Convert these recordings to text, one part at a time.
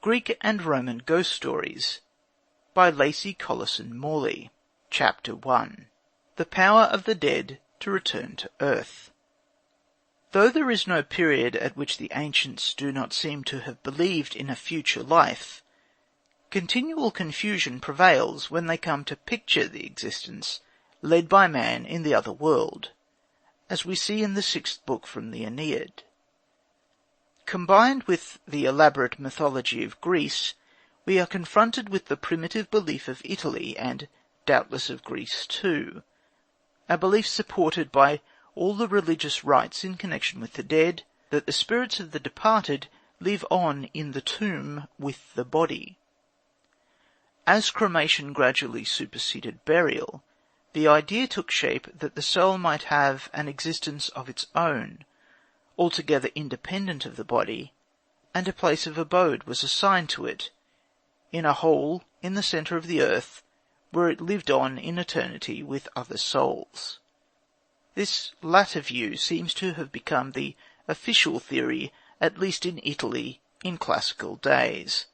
Greek and Roman Ghost Stories by Lacey Collison Morley. Chapter 1. The Power of the Dead to Return to Earth. Though there is no period at which the ancients do not seem to have believed in a future life, continual confusion prevails when they come to picture the existence led by man in the other world, as we see in the 6th book from the Aeneid. Combined with the elaborate mythology of Greece, we are confronted with the primitive belief of Italy, and doubtless of Greece too, a belief supported by all the religious rites in connection with the dead, that the spirits of the departed live on in the tomb with the body. As cremation gradually superseded burial, the idea took shape that the soul might have an existence of its own, altogether independent of the body, and a place of abode was assigned to it, in a hole in the centre of the earth, where it lived on in eternity with other souls. This latter view seems to have become the official theory, at least in Italy, in classical days.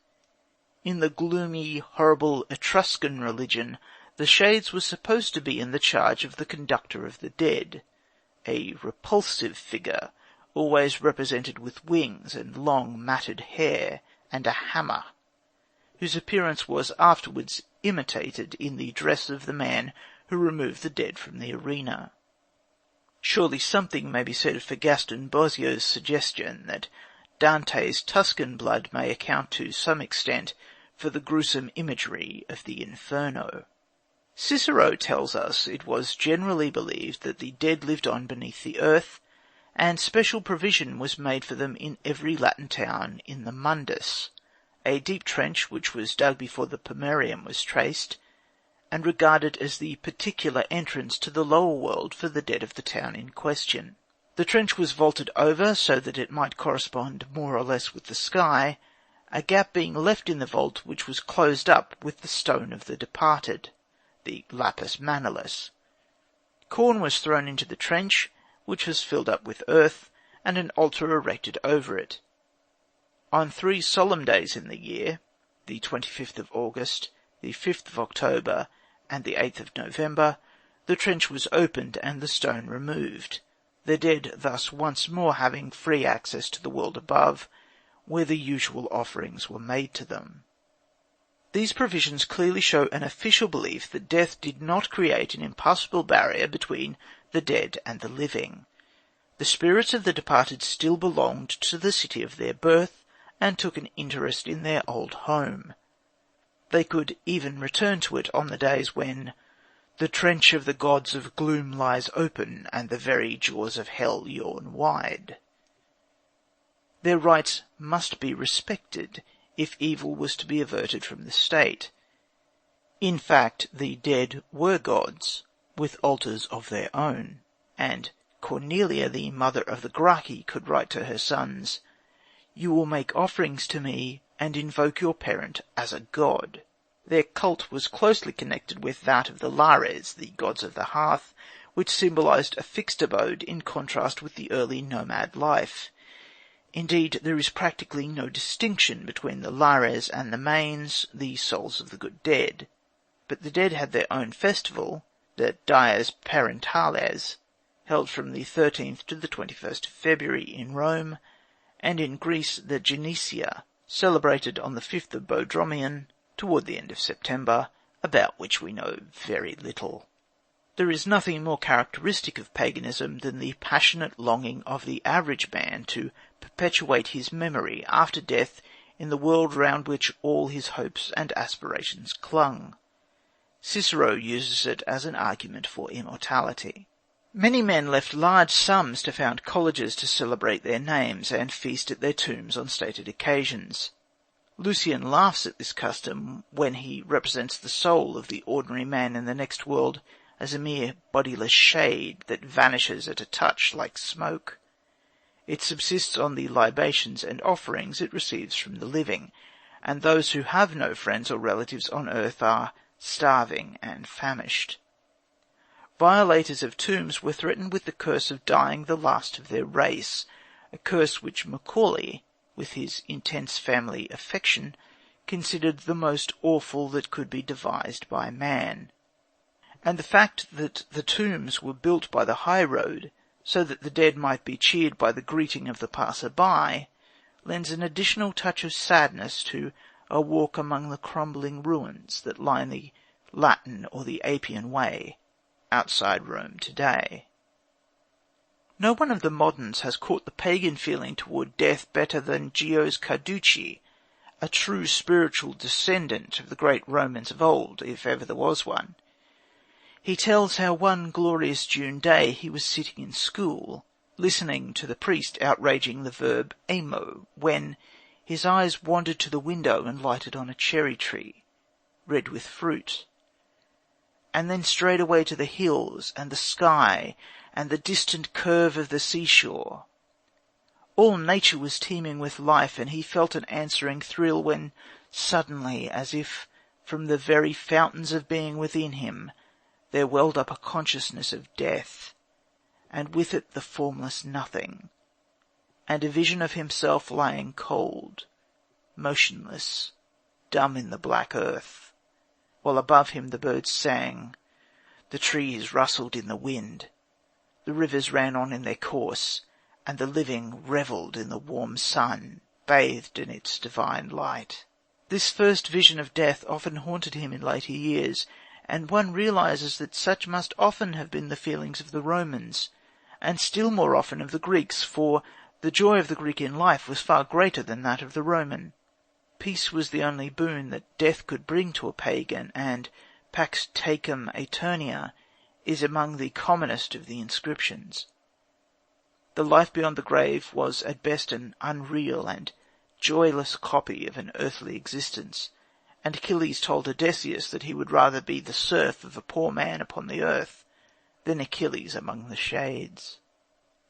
In the gloomy, horrible Etruscan religion, the shades were supposed to be in the charge of the conductor of the dead, a repulsive figure, always represented with wings and long matted hair, and a hammer, whose appearance was afterwards imitated in the dress of the man who removed the dead from the arena. Surely something may be said for Gaston Boissieu's suggestion that Dante's Tuscan blood may account to some extent for the gruesome imagery of the Inferno. Cicero tells us it was generally believed that the dead lived on beneath the earth, and special provision was made for them in every Latin town in the Mundus, a deep trench which was dug before the Pomerium was traced, and regarded as the particular entrance to the lower world for the dead of the town in question. The trench was vaulted over so that it might correspond more or less with the sky, a gap being left in the vault which was closed up with the stone of the departed, the lapis manalis. Corn was thrown into the trench, which was filled up with earth, and an altar erected over it. On 3 solemn days in the year, the 25th of August, the 5th of October, and the 8th of November, the trench was opened and the stone removed, the dead thus once more having free access to the world above, where the usual offerings were made to them. These provisions clearly show an official belief that death did not create an impassable barrier between the dead and the living. The spirits of the departed still belonged to the city of their birth, and took an interest in their old home. They could even return to it on the days when the trench of the gods of gloom lies open, and the very jaws of hell yawn wide. Their rights must be respected, if evil was to be averted from the state. In fact, the dead were gods, with altars of their own, and Cornelia, the mother of the Gracchi, could write to her sons, "You will make offerings to me, and invoke your parent as a god." Their cult was closely connected with that of the Lares, the gods of the hearth, which symbolized a fixed abode in contrast with the early nomad life. Indeed, there is practically no distinction between the Lares and the Manes, the souls of the good dead. But the dead had their own festival, the Dies Parentales, held from the 13th to the 21st of February in Rome, and in Greece the Genesia, celebrated on the 5th of Boedromion, toward the end of September, about which we know very little. There is nothing more characteristic of paganism than the passionate longing of the average man to perpetuate his memory after death in the world round which all his hopes and aspirations clung. Cicero uses it as an argument for immortality. Many men left large sums to found colleges to celebrate their names, and feast at their tombs on stated occasions. Lucian laughs at this custom when he represents the soul of the ordinary man in the next world as a mere bodiless shade that vanishes at a touch like smoke. It subsists on the libations and offerings it receives from the living, and those who have no friends or relatives on earth are starving and famished. Violators of tombs were threatened with the curse of dying the last of their race, a curse which Macaulay with his intense family affection, considered the most awful that could be devised by man. And the fact that the tombs were built by the high road, so that the dead might be cheered by the greeting of the passer-by, lends an additional touch of sadness to a walk among the crumbling ruins that line the Latin or the Appian Way outside Rome today. No one of the moderns has caught the pagan feeling toward death better than Gios Carducci, a true spiritual descendant of the great Romans of old, if ever there was one. He tells how one glorious June day he was sitting in school, listening to the priest outraging the verb amo, when his eyes wandered to the window and lighted on a cherry tree, red with fruit, and then strayed away to the hills and the sky and the distant curve of the seashore. All nature was teeming with life, and he felt an answering thrill when suddenly, as if from the very fountains of being within him, there welled up a consciousness of death, and with it the formless nothing, and a vision of himself lying cold, motionless, dumb in the black earth, while above him the birds sang, the trees rustled in the wind, the rivers ran on in their course, and the living revelled in the warm sun, bathed in its divine light. This first vision of death often haunted him in later years, and one realizes that such must often have been the feelings of the Romans, and still more often of the Greeks, for the joy of the Greek in life was far greater than that of the Roman. Peace was the only boon that death could bring to a pagan, and pax tecum aeternia is among the commonest of the inscriptions. The life beyond the grave was at best an unreal and joyless copy of an earthly existence, and Achilles told Odysseus that he would rather be the serf of a poor man upon the earth than Achilles among the shades.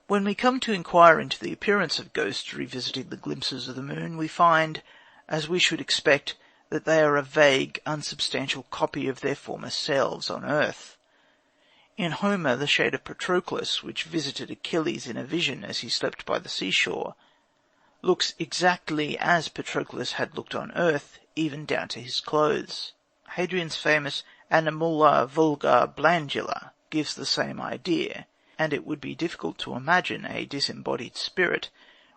When we come to inquire into the appearance of ghosts revisiting the glimpses of the moon, we find, as we should expect, that they are a vague, unsubstantial copy of their former selves on earth. In Homer, the shade of Patroclus, which visited Achilles in a vision as he slept by the seashore, looks exactly as Patroclus had looked on earth, even down to his clothes. Hadrian's famous Animula vulgar blandula gives the same idea, and it would be difficult to imagine a disembodied spirit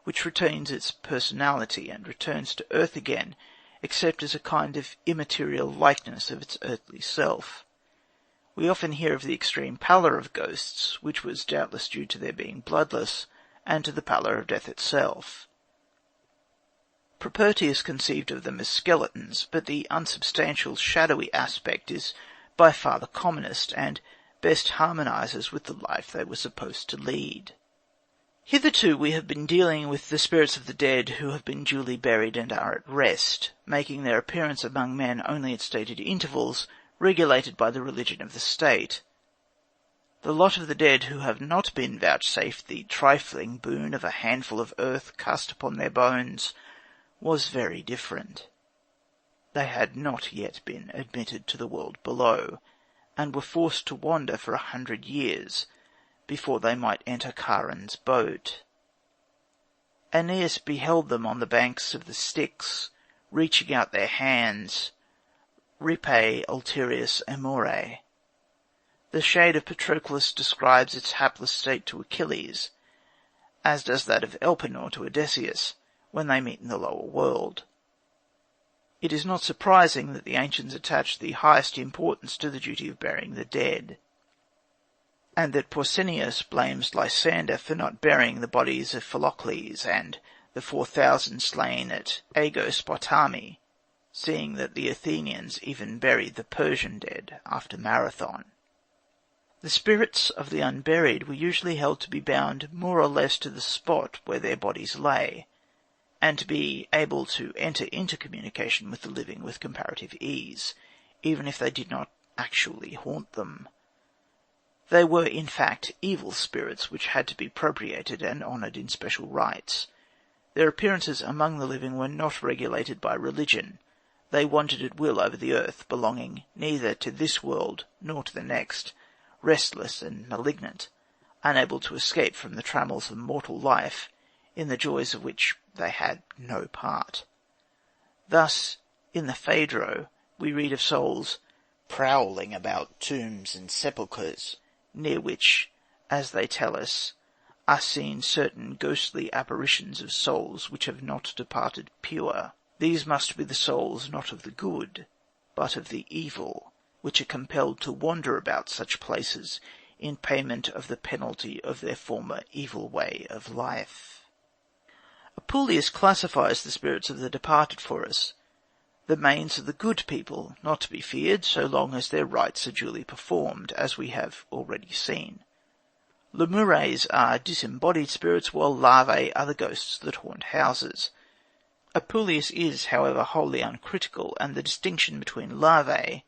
which retains its personality and returns to earth again, except as a kind of immaterial likeness of its earthly self. We often hear of the extreme pallor of ghosts, which was doubtless due to their being bloodless, and to the pallor of death itself. Propertius conceived of them as skeletons, but the unsubstantial, shadowy aspect is by far the commonest, and best harmonizes with the life they were supposed to lead. Hitherto we have been dealing with the spirits of the dead who have been duly buried and are at rest, making their appearance among men only at stated intervals, regulated by the religion of the state. The lot of the dead who have not been vouchsafed the trifling boon of a handful of earth cast upon their bones was very different. They had not yet been admitted to the world below, and were forced to wander for 100 years before they might enter Charon's boat. Aeneas beheld them on the banks of the Styx, reaching out their hands, ripae ulterius amore. The shade of Patroclus describes its hapless state to Achilles, as does that of Elpenor to Odysseus, when they meet in the lower world. It is not surprising that the ancients attached the highest importance to the duty of burying the dead, and that Pausanias blames Lysander for not burying the bodies of Philocles and the 4,000 slain at Aegospotami, seeing that the Athenians even buried the Persian dead after Marathon. The spirits of the unburied were usually held to be bound more or less to the spot where their bodies lay, and to be able to enter into communication with the living with comparative ease, even if they did not actually haunt them. They were, in fact, evil spirits which had to be propitiated and honoured in special rites. Their appearances among the living were not regulated by religion. They wandered at will over the earth, belonging neither to this world nor to the next, restless and malignant, unable to escape from the trammels of mortal life, in the joys of which they had no part. Thus, in the Phaedro, we read of souls prowling about tombs and sepulchres, near which, as they tell us, are seen certain ghostly apparitions of souls which have not departed pure. These must be the souls not of the good, but of the evil, which are compelled to wander about such places in payment of the penalty of their former evil way of life. Apuleius classifies the spirits of the departed for us. The manes of the good people, not to be feared, so long as their rites are duly performed, as we have already seen. Lemures are disembodied spirits, while larvae are the ghosts that haunt houses. Apuleius is, however, wholly uncritical, and the distinction between larvae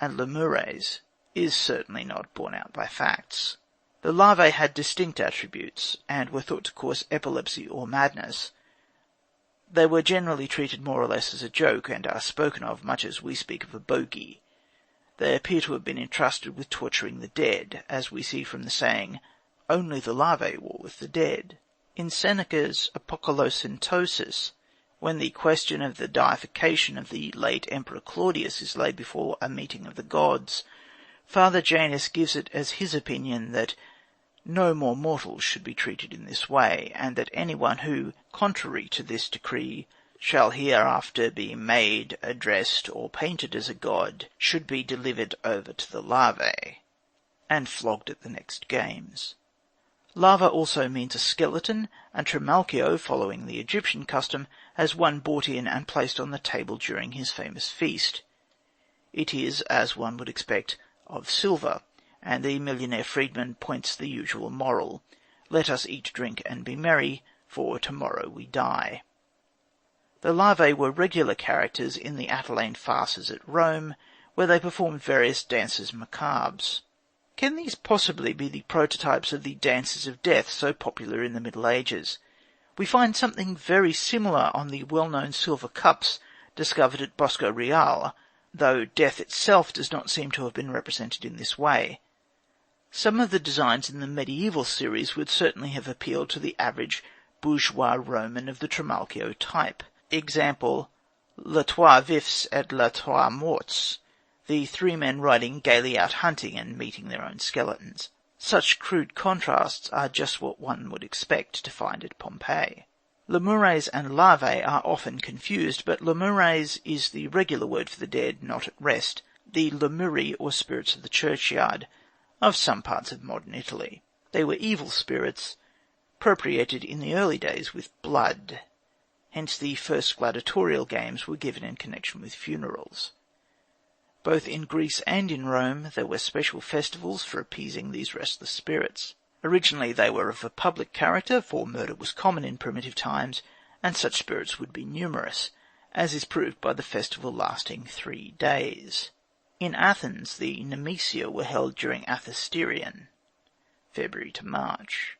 and lemures is certainly not borne out by facts. The larvae had distinct attributes, and were thought to cause epilepsy or madness. They were generally treated more or less as a joke, and are spoken of much as we speak of a bogey. They appear to have been entrusted with torturing the dead, as we see from the saying, "Only the larvae war with the dead." In Seneca's Apocolocyntosis, when the question of the deification of the late Emperor Claudius is laid before a meeting of the gods, Father Janus gives it as his opinion that no more mortals should be treated in this way, and that anyone who, contrary to this decree, shall hereafter be made, addressed, or painted as a god, should be delivered over to the larvae, and flogged at the next games. Larva also means a skeleton, and Trimalchio, following the Egyptian custom, has one brought in and placed on the table during his famous feast. It is, as one would expect, of silver, and the millionaire freedman points the usual moral: "Let us eat, drink, and be merry, for tomorrow we die." The larvae were regular characters in the Atellane farces at Rome, where they performed various dances macabres. Can these possibly be the prototypes of the dances of death so popular in the Middle Ages? We find something very similar on the well-known silver cups discovered at Bosco Real, though death itself does not seem to have been represented in this way. Some of the designs in the medieval series would certainly have appealed to the average bourgeois Roman of the Trimalchio type. Example, Les Trois Vifs et les Trois Morts, the three men riding gaily out hunting and meeting their own skeletons. Such crude contrasts are just what one would expect to find at Pompeii. Lemures and larvae are often confused, but lemures is the regular word for the dead not at rest, the lemuri, or spirits of the churchyard, of some parts of modern Italy. They were evil spirits, propitiated in the early days with blood. Hence the first gladiatorial games were given in connection with funerals. Both in Greece and in Rome there were special festivals for appeasing these restless spirits. Originally they were of a public character, for murder was common in primitive times, and such spirits would be numerous, as is proved by the festival lasting 3 days. In Athens the Nemesia were held during Athesterion, February to March.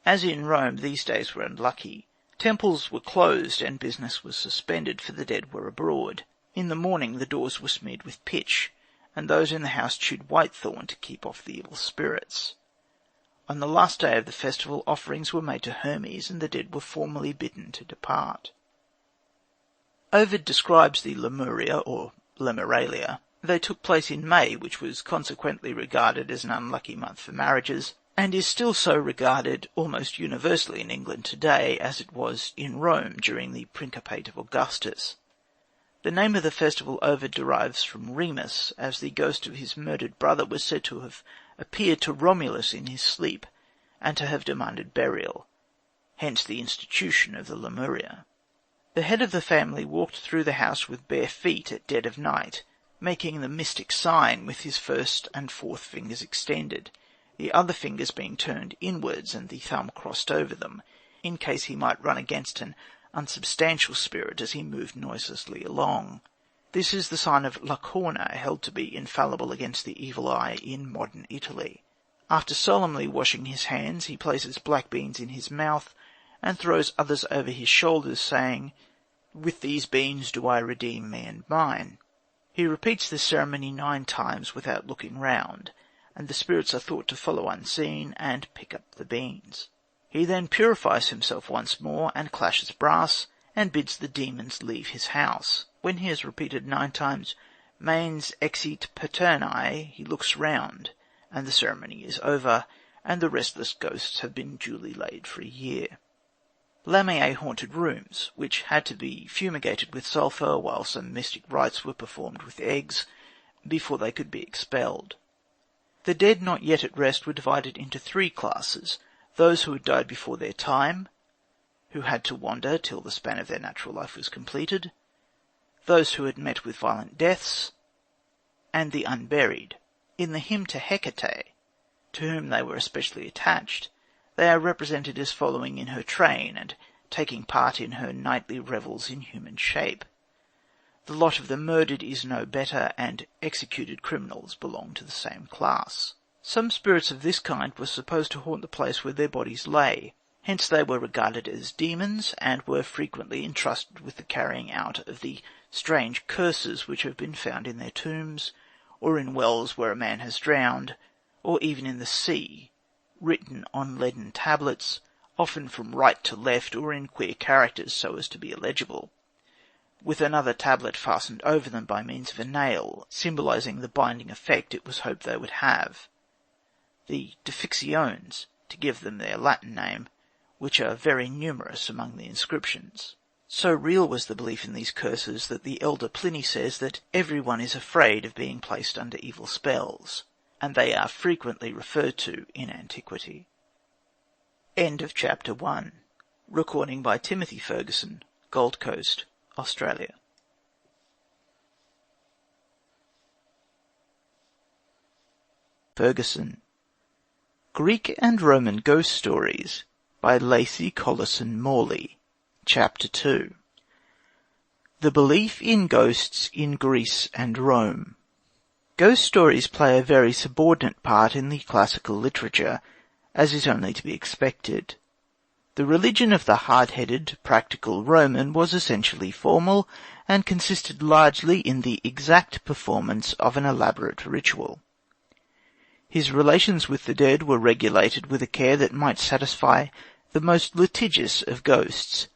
As in Rome, these days were unlucky. Temples were closed and business was suspended, for the dead were abroad. In the morning the doors were smeared with pitch, and those in the house chewed whitethorn to keep off the evil spirits. On the last day of the festival, offerings were made to Hermes, and the dead were formally bidden to depart. Ovid describes the Lemuria, or Lemuralia. They took place in May, which was consequently regarded as an unlucky month for marriages, and is still so regarded almost universally in England today, as it was in Rome during the Principate of Augustus. The name of the festival Ovid derives from Remus, as the ghost of his murdered brother was said to have appeared to Romulus in his sleep, and to have demanded burial. Hence the institution of the Lemuria. The head of the family walked through the house with bare feet at dead of night, making the mystic sign with his first and fourth fingers extended, the other fingers being turned inwards and the thumb crossed over them, in case he might run against an unsubstantial spirit as he moved noiselessly along. This is the sign of La Corna, held to be infallible against the evil eye in modern Italy. After solemnly washing his hands, he places black beans in his mouth, and throws others over his shoulders, saying, "With these beans do I redeem me and mine." He repeats this ceremony 9 times without looking round, and the spirits are thought to follow unseen and pick up the beans. He then purifies himself once more, and clashes brass, and bids the demons leave his house. When he has repeated 9 times, Manes exit paterni, he looks round, and the ceremony is over, and the restless ghosts have been duly laid for a year. Lamia haunted rooms, which had to be fumigated with sulphur, while some mystic rites were performed with eggs, before they could be expelled. The dead not yet at rest were divided into 3 classes: those who had died before their time, who had to wander till the span of their natural life was completed, those who had met with violent deaths, and the unburied. In the hymn to Hecate, to whom they were especially attached, they are represented as following in her train, and taking part in her nightly revels in human shape. The lot of the murdered is no better, and executed criminals belong to the same class. Some spirits of this kind were supposed to haunt the place where their bodies lay. Hence they were regarded as demons, and were frequently entrusted with the carrying out of the strange curses which have been found in their tombs, or in wells where a man has drowned, or even in the sea, written on leaden tablets, often from right to left, or in queer characters so as to be illegible, with another tablet fastened over them by means of a nail, symbolizing the binding effect it was hoped they would have. The Defictiones, to give them their Latin name, which are very numerous among the inscriptions. So real was the belief in these curses that the elder Pliny says that everyone is afraid of being placed under evil spells, and they are frequently referred to in antiquity. End of Chapter 1. Recording by Timothy Ferguson, Gold Coast, Australia. Ferguson. Greek and Roman Ghost Stories by Lacey Collison Morley. Chapter 2. The Belief in Ghosts in Greece and Rome. Ghost stories play a very subordinate part in the classical literature, as is only to be expected. The religion of the hard-headed, practical Roman was essentially formal, and consisted largely in the exact performance of an elaborate ritual. His relations with the dead were regulated with a care that might satisfy the most litigious of ghosts,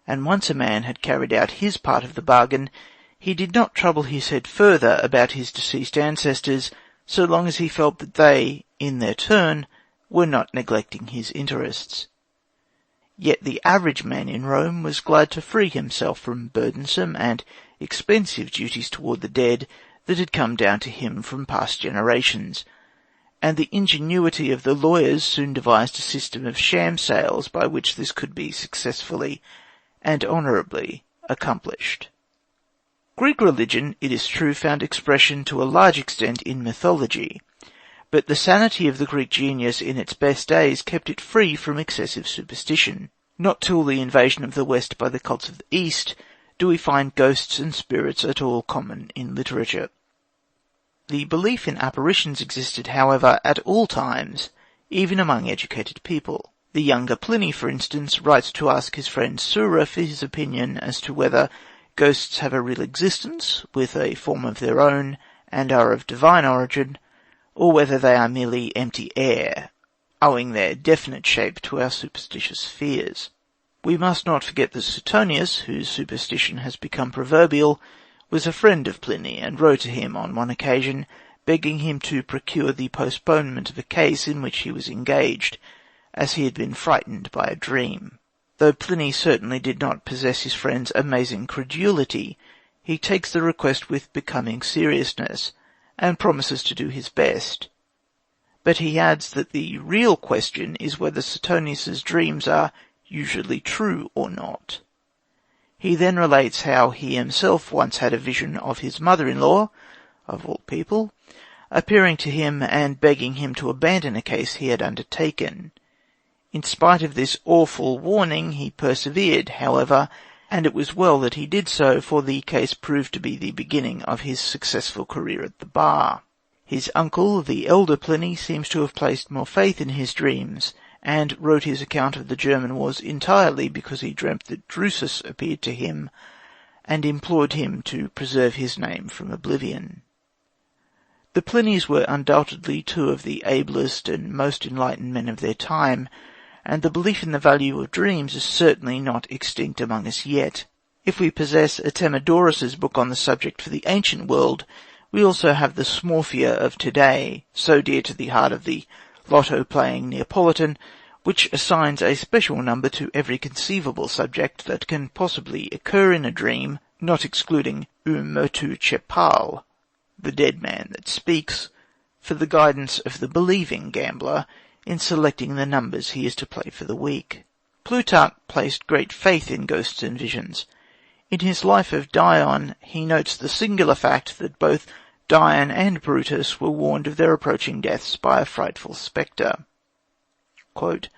and once a man had carried out his part of the bargain, he did not trouble his head further about his deceased ancestors, so long as he felt that they, in their turn, were not neglecting his interests. Yet the average man in Rome was glad to free himself from burdensome and expensive duties toward the dead that had come down to him from past generations, and the ingenuity of the lawyers soon devised a system of sham sales by which this could be successfully and honourably accomplished. Greek religion, it is true, found expression to a large extent in mythology, but the sanity of the Greek genius in its best days kept it free from excessive superstition. Not till the invasion of the West by the cults of the East do we find ghosts and spirits at all common in literature. The belief in apparitions existed, however, at all times, even among educated people. The younger Pliny, for instance, writes to ask his friend Sura for his opinion as to whether ghosts have a real existence, with a form of their own, and are of divine origin, or whether they are merely empty air, owing their definite shape to our superstitious fears. We must not forget that Suetonius, whose superstition has become proverbial, was a friend of Pliny, and wrote to him on one occasion, begging him to procure the postponement of a case in which he was engaged, as he had been frightened by a dream. Though Pliny certainly did not possess his friend's amazing credulity, he takes the request with becoming seriousness, and promises to do his best. But he adds that the real question is whether Suetonius's dreams are usually true or not. He then relates how he himself once had a vision of his mother-in-law, of all people, appearing to him and begging him to abandon a case he had undertaken. In spite of this awful warning, he persevered, however, and it was well that he did so, for the case proved to be the beginning of his successful career at the bar. His uncle, the elder Pliny, seems to have placed more faith in his dreams, and wrote his account of the German wars entirely because he dreamt that Drusus appeared to him, and implored him to preserve his name from oblivion. The Plinys were undoubtedly two of the ablest and most enlightened men of their time, and the belief in the value of dreams is certainly not extinct among us yet. If we possess Artemidorus's book on the subject for the ancient world, we also have the Smorphia of today, so dear to the heart of the lotto-playing Neapolitan, which assigns a special number to every conceivable subject that can possibly occur in a dream, not excluding Motu Chepal, the dead man that speaks, for the guidance of the believing gambler in selecting the numbers he is to play for the week. Plutarch placed great faith in ghosts and visions. In his life of Dion, he notes the singular fact that both Dion and Brutus were warned of their approaching deaths by a frightful spectre. Quote,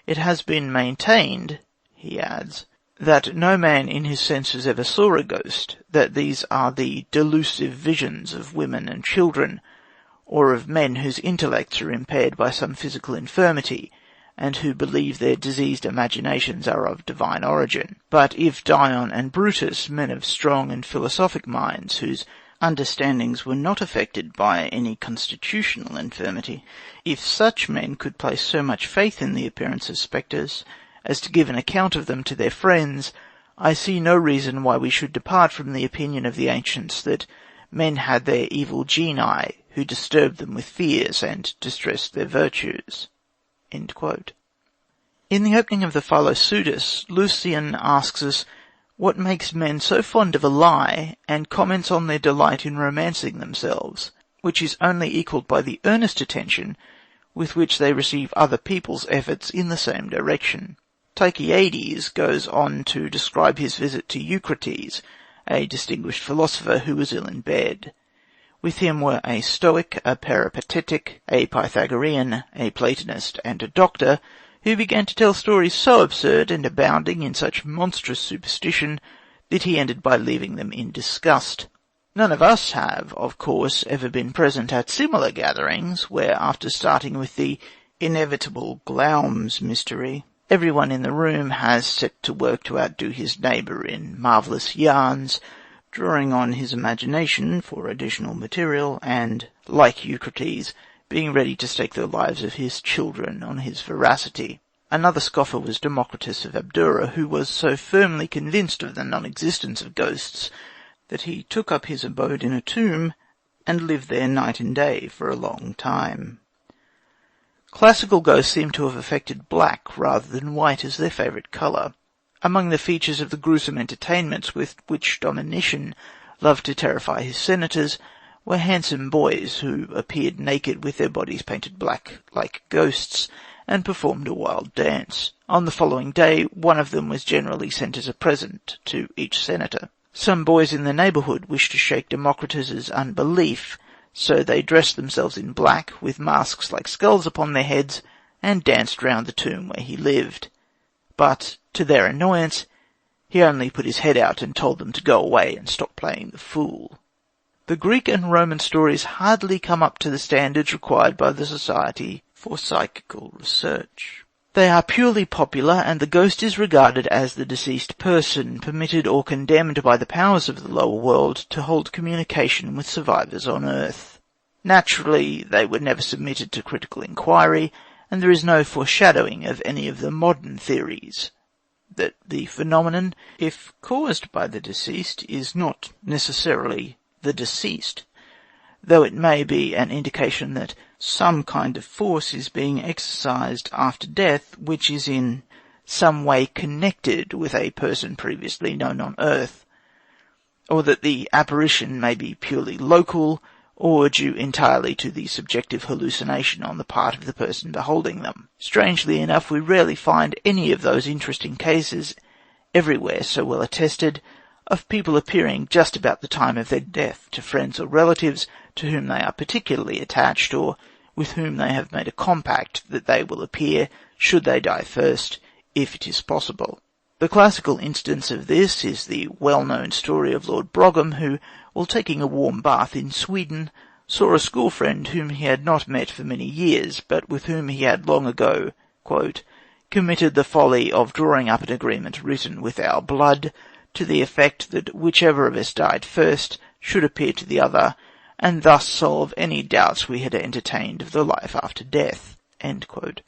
"It has been maintained," he adds, "that no man in his senses ever saw a ghost, that these are the delusive visions of women and children, or of men whose intellects are impaired by some physical infirmity, and who believe their diseased imaginations are of divine origin. But if Dion and Brutus, men of strong and philosophic minds, whose understandings were not affected by any constitutional infirmity, if such men could place so much faith in the appearance of spectres as to give an account of them to their friends, I see no reason why we should depart from the opinion of the ancients that men had their evil genii, who disturbed them with fears and distressed their virtues." End quote. In the opening of the Philopseudus, Lucian asks us what makes men so fond of a lie, and comments on their delight in romancing themselves, which is only equalled by the earnest attention with which they receive other people's efforts in the same direction. Tychiades goes on to describe his visit to Eucrates, a distinguished philosopher who was ill in bed. With him were a Stoic, a Peripatetic, a Pythagorean, a Platonist, and a doctor, who began to tell stories so absurd and abounding in such monstrous superstition that he ended by leaving them in disgust. None of us have, of course, ever been present at similar gatherings, where, after starting with the inevitable Glaum's mystery, everyone in the room has set to work to outdo his neighbour in marvellous yarns, drawing on his imagination for additional material, and, like Eucrates, being ready to stake the lives of his children on his veracity. Another scoffer was Democritus of Abdera, who was so firmly convinced of the non-existence of ghosts that he took up his abode in a tomb and lived there night and day for a long time. Classical ghosts seem to have affected black rather than white as their favourite colour. Among the features of the gruesome entertainments with which Domitian loved to terrify his senators were handsome boys who appeared naked with their bodies painted black like ghosts and performed a wild dance. On the following day, one of them was generally sent as a present to each senator. Some boys in the neighbourhood wished to shake Democritus's unbelief, so they dressed themselves in black, with masks like skulls upon their heads, and danced round the tomb where he lived. But, to their annoyance, he only put his head out and told them to go away and stop playing the fool. The Greek and Roman stories hardly come up to the standards required by the Society for Psychical Research. They are purely popular, and the ghost is regarded as the deceased person, permitted or condemned by the powers of the lower world to hold communication with survivors on earth. Naturally, they were never submitted to critical inquiry, and there is no foreshadowing of any of the modern theories that the phenomenon, if caused by the deceased, is not necessarily the deceased, though it may be an indication that some kind of force is being exercised after death which is in some way connected with a person previously known on earth, or that the apparition may be purely local, or due entirely to the subjective hallucination on the part of the person beholding them. Strangely enough, we rarely find any of those interesting cases, everywhere so well attested, of people appearing just about the time of their death to friends or relatives to whom they are particularly attached, or with whom they have made a compact that they will appear, should they die first, if it is possible. The classical instance of this is the well-known story of Lord Brougham, who, while taking a warm bath in Sweden, saw a school friend whom he had not met for many years, but with whom he had long ago, quote, committed the folly of drawing up an agreement written with our blood, to the effect that whichever of us died first should appear to the other, and thus solve any doubts we had entertained of the life after death. End quote.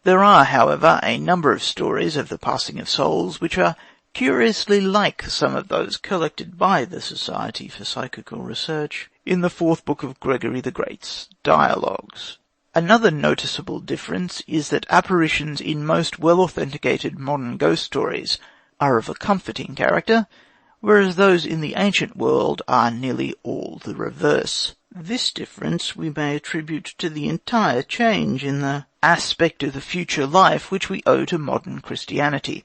There are, however, a number of stories of the passing of souls which are curiously like some of those collected by the Society for Psychical Research in the fourth book of Gregory the Great's Dialogues. Another noticeable difference is that apparitions in most well-authenticated modern ghost stories are of a comforting character, whereas those in the ancient world are nearly all the reverse. This difference we may attribute to the entire change in the aspect of the future life which we owe to modern Christianity.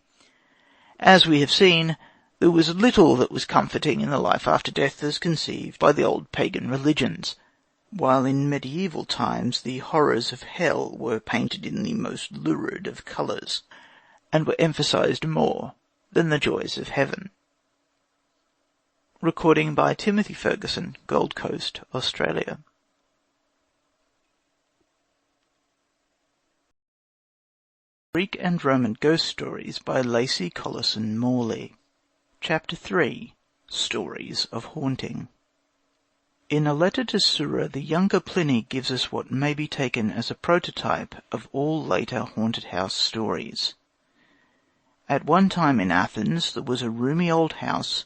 As we have seen, there was little that was comforting in the life after death as conceived by the old pagan religions, while in medieval times the horrors of hell were painted in the most lurid of colours, and were emphasized more than the joys of heaven. Recording by Timothy Ferguson, Gold Coast, Australia. Greek and Roman Ghost Stories by Lacey Collison Morley. Chapter 3. Stories of Haunting. In a letter to Sura, the younger Pliny gives us what may be taken as a prototype of all later haunted house stories. At one time in Athens there was a roomy old house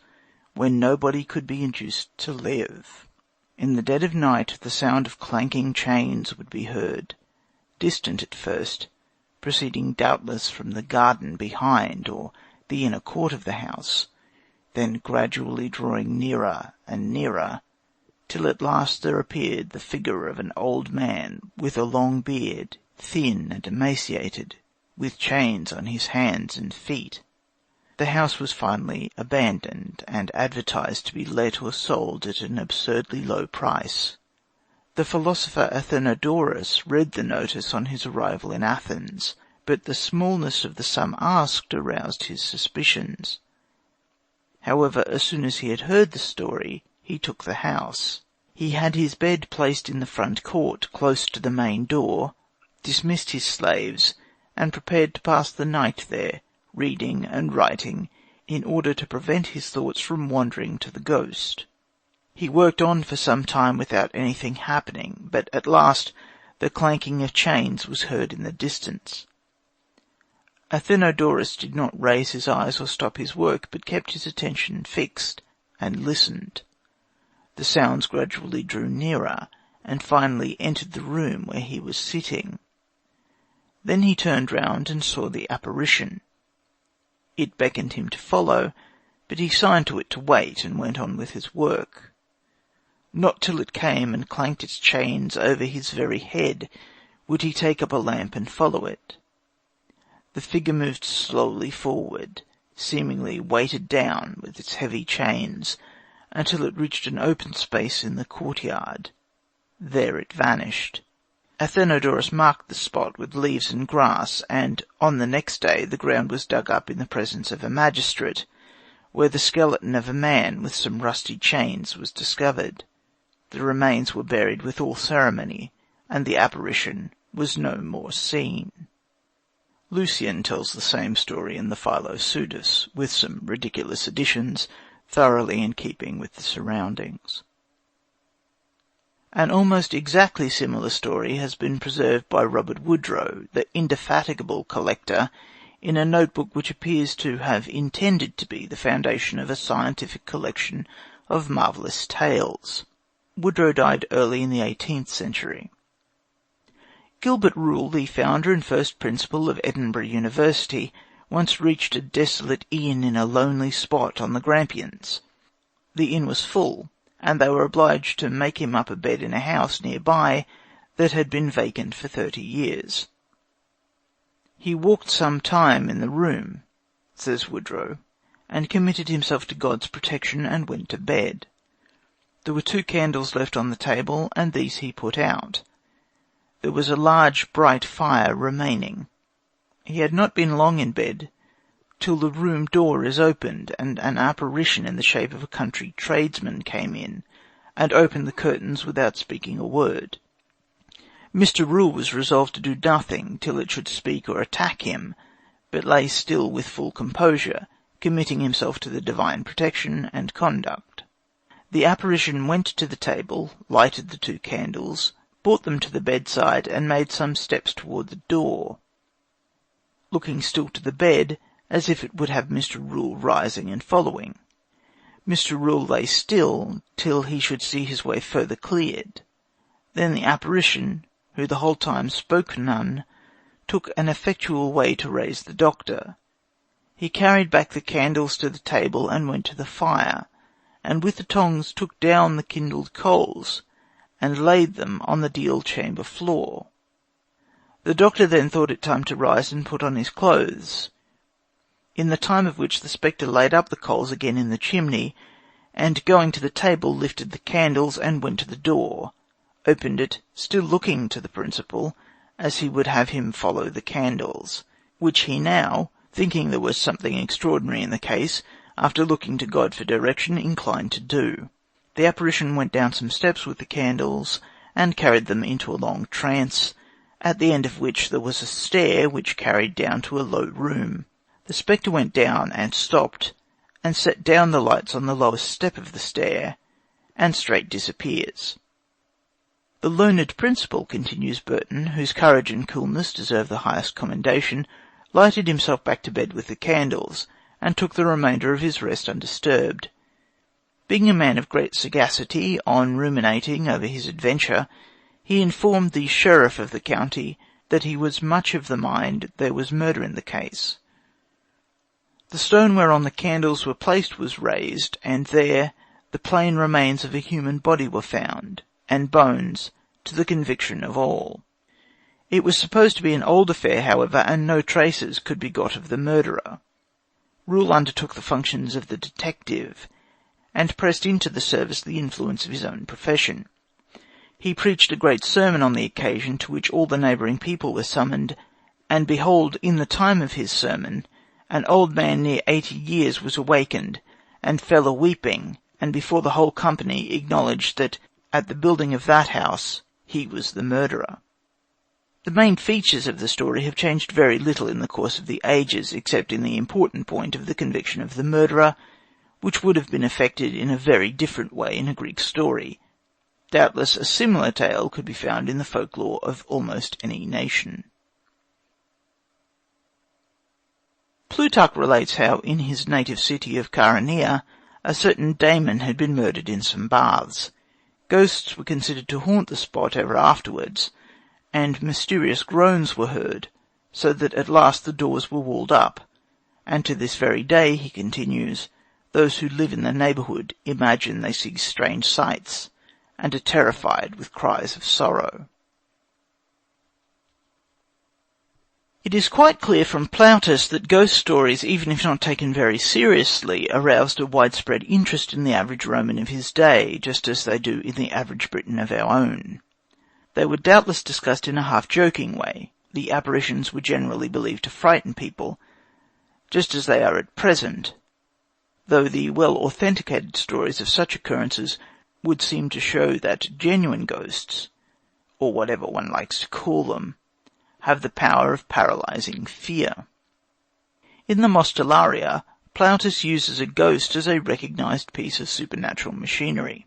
where nobody could be induced to live. In the dead of night the sound of clanking chains would be heard, distant at first, proceeding doubtless from the garden behind or the inner court of the house, then gradually drawing nearer and nearer, till at last there appeared the figure of an old man with a long beard, thin and emaciated, with chains on his hands and feet. The house was finally abandoned and advertised to be let or sold at an absurdly low price. The philosopher Athenodorus read the notice on his arrival in Athens, but the smallness of the sum asked aroused his suspicions. However, as soon as he had heard the story, he took the house. He had his bed placed in the front court, close to the main door, dismissed his slaves, and prepared to pass the night there, reading and writing, in order to prevent his thoughts from wandering to the ghost. He worked on for some time without anything happening, but at last the clanking of chains was heard in the distance. Athenodorus did not raise his eyes or stop his work, but kept his attention fixed, and listened. The sounds gradually drew nearer, and finally entered the room where he was sitting. Then he turned round and saw the apparition. It beckoned him to follow, but he signed to it to wait, and went on with his work. Not till it came and clanked its chains over his very head would he take up a lamp and follow it. The figure moved slowly forward, seemingly weighted down with its heavy chains, until it reached an open space in the courtyard. There it vanished. Athenodorus marked the spot with leaves and grass, and on the next day the ground was dug up in the presence of a magistrate, where the skeleton of a man with some rusty chains was discovered. The remains were buried with all ceremony, and the apparition was no more seen. Lucian tells the same story in the Philopseudus, with some ridiculous additions, thoroughly in keeping with the surroundings. An almost exactly similar story has been preserved by Robert Woodrow, the indefatigable collector, in a notebook which appears to have intended to be the foundation of a scientific collection of marvellous tales. Woodrow died early in the 18th century. Gilbert Rule, the founder and first principal of Edinburgh University, once reached a desolate inn in a lonely spot on the Grampians. The inn was full, and they were obliged to make him up a bed in a house nearby that had been vacant for 30 years. He walked some time in the room, says Woodrow, and committed himself to God's protection and went to bed. There were 2 candles left on the table, and these he put out. There was a large bright fire remaining. He had not been long in bed, till the room door is opened, and an apparition in the shape of a country tradesman came in, and opened the curtains without speaking a word. Mr. Rule was resolved to do nothing till it should speak or attack him, but lay still with full composure, committing himself to the divine protection and conduct. The apparition went to the table, lighted the 2 candles, brought them to the bedside, and made some steps toward the door. looking still to the bed, as if it would have Mr. Rule rising and following. Mr. Rule lay still, till he should see his way further cleared. Then the apparition, who the whole time spoke none, took an effectual way to raise the doctor. He carried back the candles to the table and went to the fire, and with the tongs took down the kindled coals, and laid them on the deal chamber floor. The doctor then thought it time to rise and put on his clothes, in the time of which the spectre laid up the coals again in the chimney, and going to the table lifted the candles and went to the door, opened it, still looking to the principal, as he would have him follow the candles, which he now, thinking there was something extraordinary in the case, after looking to God for direction, inclined to do. The apparition went down some steps with the candles, and carried them into a long trance, at the end of which there was a stair which carried down to a low room. The spectre went down and stopped, and set down the lights on the lowest step of the stair, and straight disappears. The learned principal, continues Burton, whose courage and coolness deserve the highest commendation, lighted himself back to bed with the candles, and took the remainder of his rest undisturbed. Being a man of great sagacity, on ruminating over his adventure, he informed the sheriff of the county that he was much of the mind there was murder in the case. The stone whereon the candles were placed was raised, and there the plain remains of a human body were found, and bones, to the conviction of all. It was supposed to be an old affair, however, and no traces could be got of the murderer. Rule undertook the functions of the detective, and pressed into the service the influence of his own profession. He preached a great sermon on the occasion, to which all the neighbouring people were summoned, and behold, in the time of his sermon, an old man near 80 years was awakened, and fell a-weeping, and before the whole company acknowledged that, at the building of that house, he was the murderer. The main features of the story have changed very little in the course of the ages, except in the important point of the conviction of the murderer, which would have been effected in a very different way in a Greek story. Doubtless a similar tale could be found in the folklore of almost any nation. Plutarch relates how, in his native city of Chaeronea, a certain Damon had been murdered in some baths. Ghosts were considered to haunt the spot ever afterwards, and mysterious groans were heard, so that at last the doors were walled up, and to this very day, he continues, those who live in the neighbourhood imagine they see strange sights, and are terrified with cries of sorrow. It is quite clear from Plautus that ghost stories, even if not taken very seriously, aroused a widespread interest in the average Roman of his day, just as they do in the average Briton of our own. They were doubtless discussed in a half-joking way. The apparitions were generally believed to frighten people, just as they are at present, though the well-authenticated stories of such occurrences would seem to show that genuine ghosts, or whatever one likes to call them, have the power of paralysing fear. In the Mostellaria, Plautus uses a ghost as a recognised piece of supernatural machinery.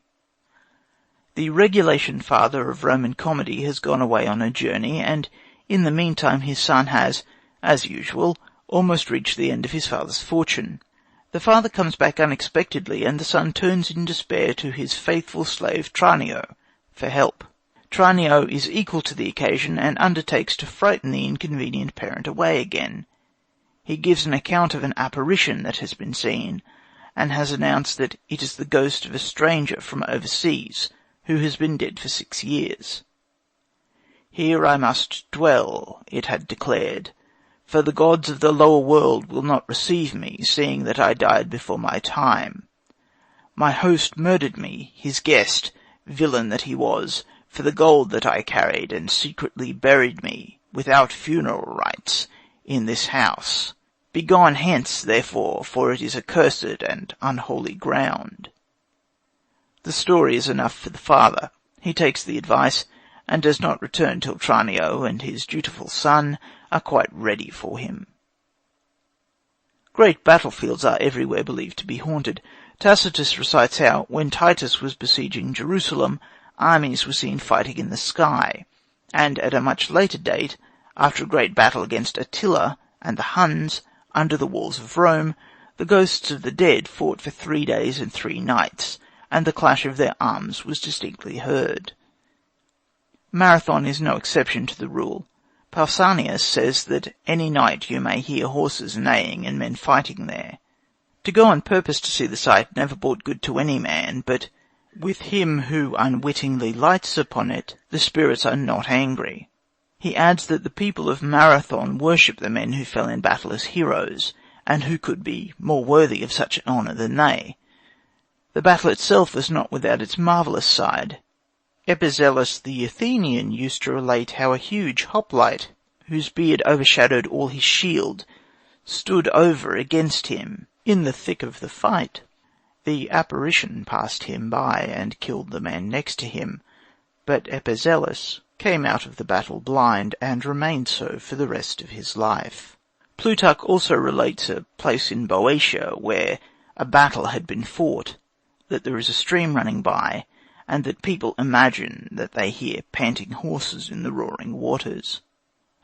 The regulation father of Roman comedy has gone away on a journey, and in the meantime his son has, as usual, almost reached the end of his father's fortune. The father comes back unexpectedly, and the son turns in despair to his faithful slave Tranio for help. Tranio is equal to the occasion, and undertakes to frighten the inconvenient parent away again. He gives an account of an apparition that has been seen, and has announced that it is the ghost of a stranger from overseas, who has been dead for 6 years. Here I must dwell, it had declared, for the gods of the lower world will not receive me, seeing that I died before my time. My host murdered me, his guest, villain that he was, for the gold that I carried, and secretly buried me, without funeral rites, in this house. Begone hence, therefore, for it is accursed and unholy ground. The story is enough for the father. He takes the advice, and does not return till Tranio and his dutiful son are quite ready for him. Great battlefields are everywhere believed to be haunted. Tacitus recites how, when Titus was besieging Jerusalem, armies were seen fighting in the sky, and at a much later date, after a great battle against Attila, and the Huns, under the walls of Rome, the ghosts of the dead fought for 3 days and 3 nights, and the clash of their arms was distinctly heard. Marathon is no exception to the rule. Pausanias says that any night you may hear horses neighing and men fighting there. To go on purpose to see the sight never brought good to any man, but with him who unwittingly lights upon it, the spirits are not angry. He adds that the people of Marathon worship the men who fell in battle as heroes, and who could be more worthy of such an honour than they. The battle itself is not without its marvellous side. Epizelus the Athenian used to relate how a huge hoplite, whose beard overshadowed all his shield, stood over against him in the thick of the fight. The apparition passed him by and killed the man next to him, but Epizelus came out of the battle blind and remained so for the rest of his life. Plutarch also relates a place in Boeotia where a battle had been fought, that there is a stream running by, and that people imagine that they hear panting horses in the roaring waters.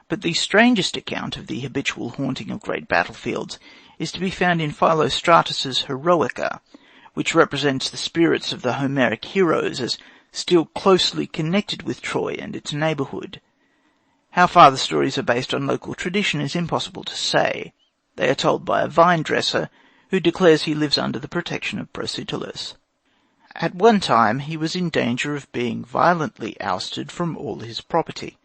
But the strangest account of the habitual haunting of great battlefields is to be found in Philostratus's Heroica, which represents the spirits of the Homeric heroes as still closely connected with Troy and its neighbourhood. How far the stories are based on local tradition is impossible to say. They are told by a vine-dresser who declares he lives under the protection of Protesilaus. At one time he was in danger of being violently ousted from all his property,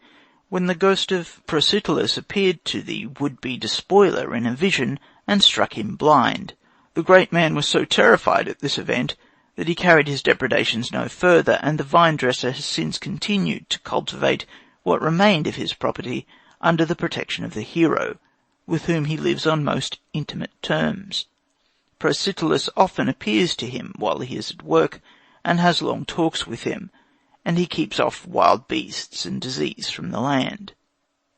when the ghost of Protesilaus appeared to the would-be despoiler in a vision and struck him blind. The great man was so terrified at this event that he carried his depredations no further, and the vine-dresser has since continued to cultivate what remained of his property under the protection of the hero, with whom he lives on most intimate terms. Protesilaus often appears to him while he is at work, and has long talks with him, and he keeps off wild beasts and disease from the land.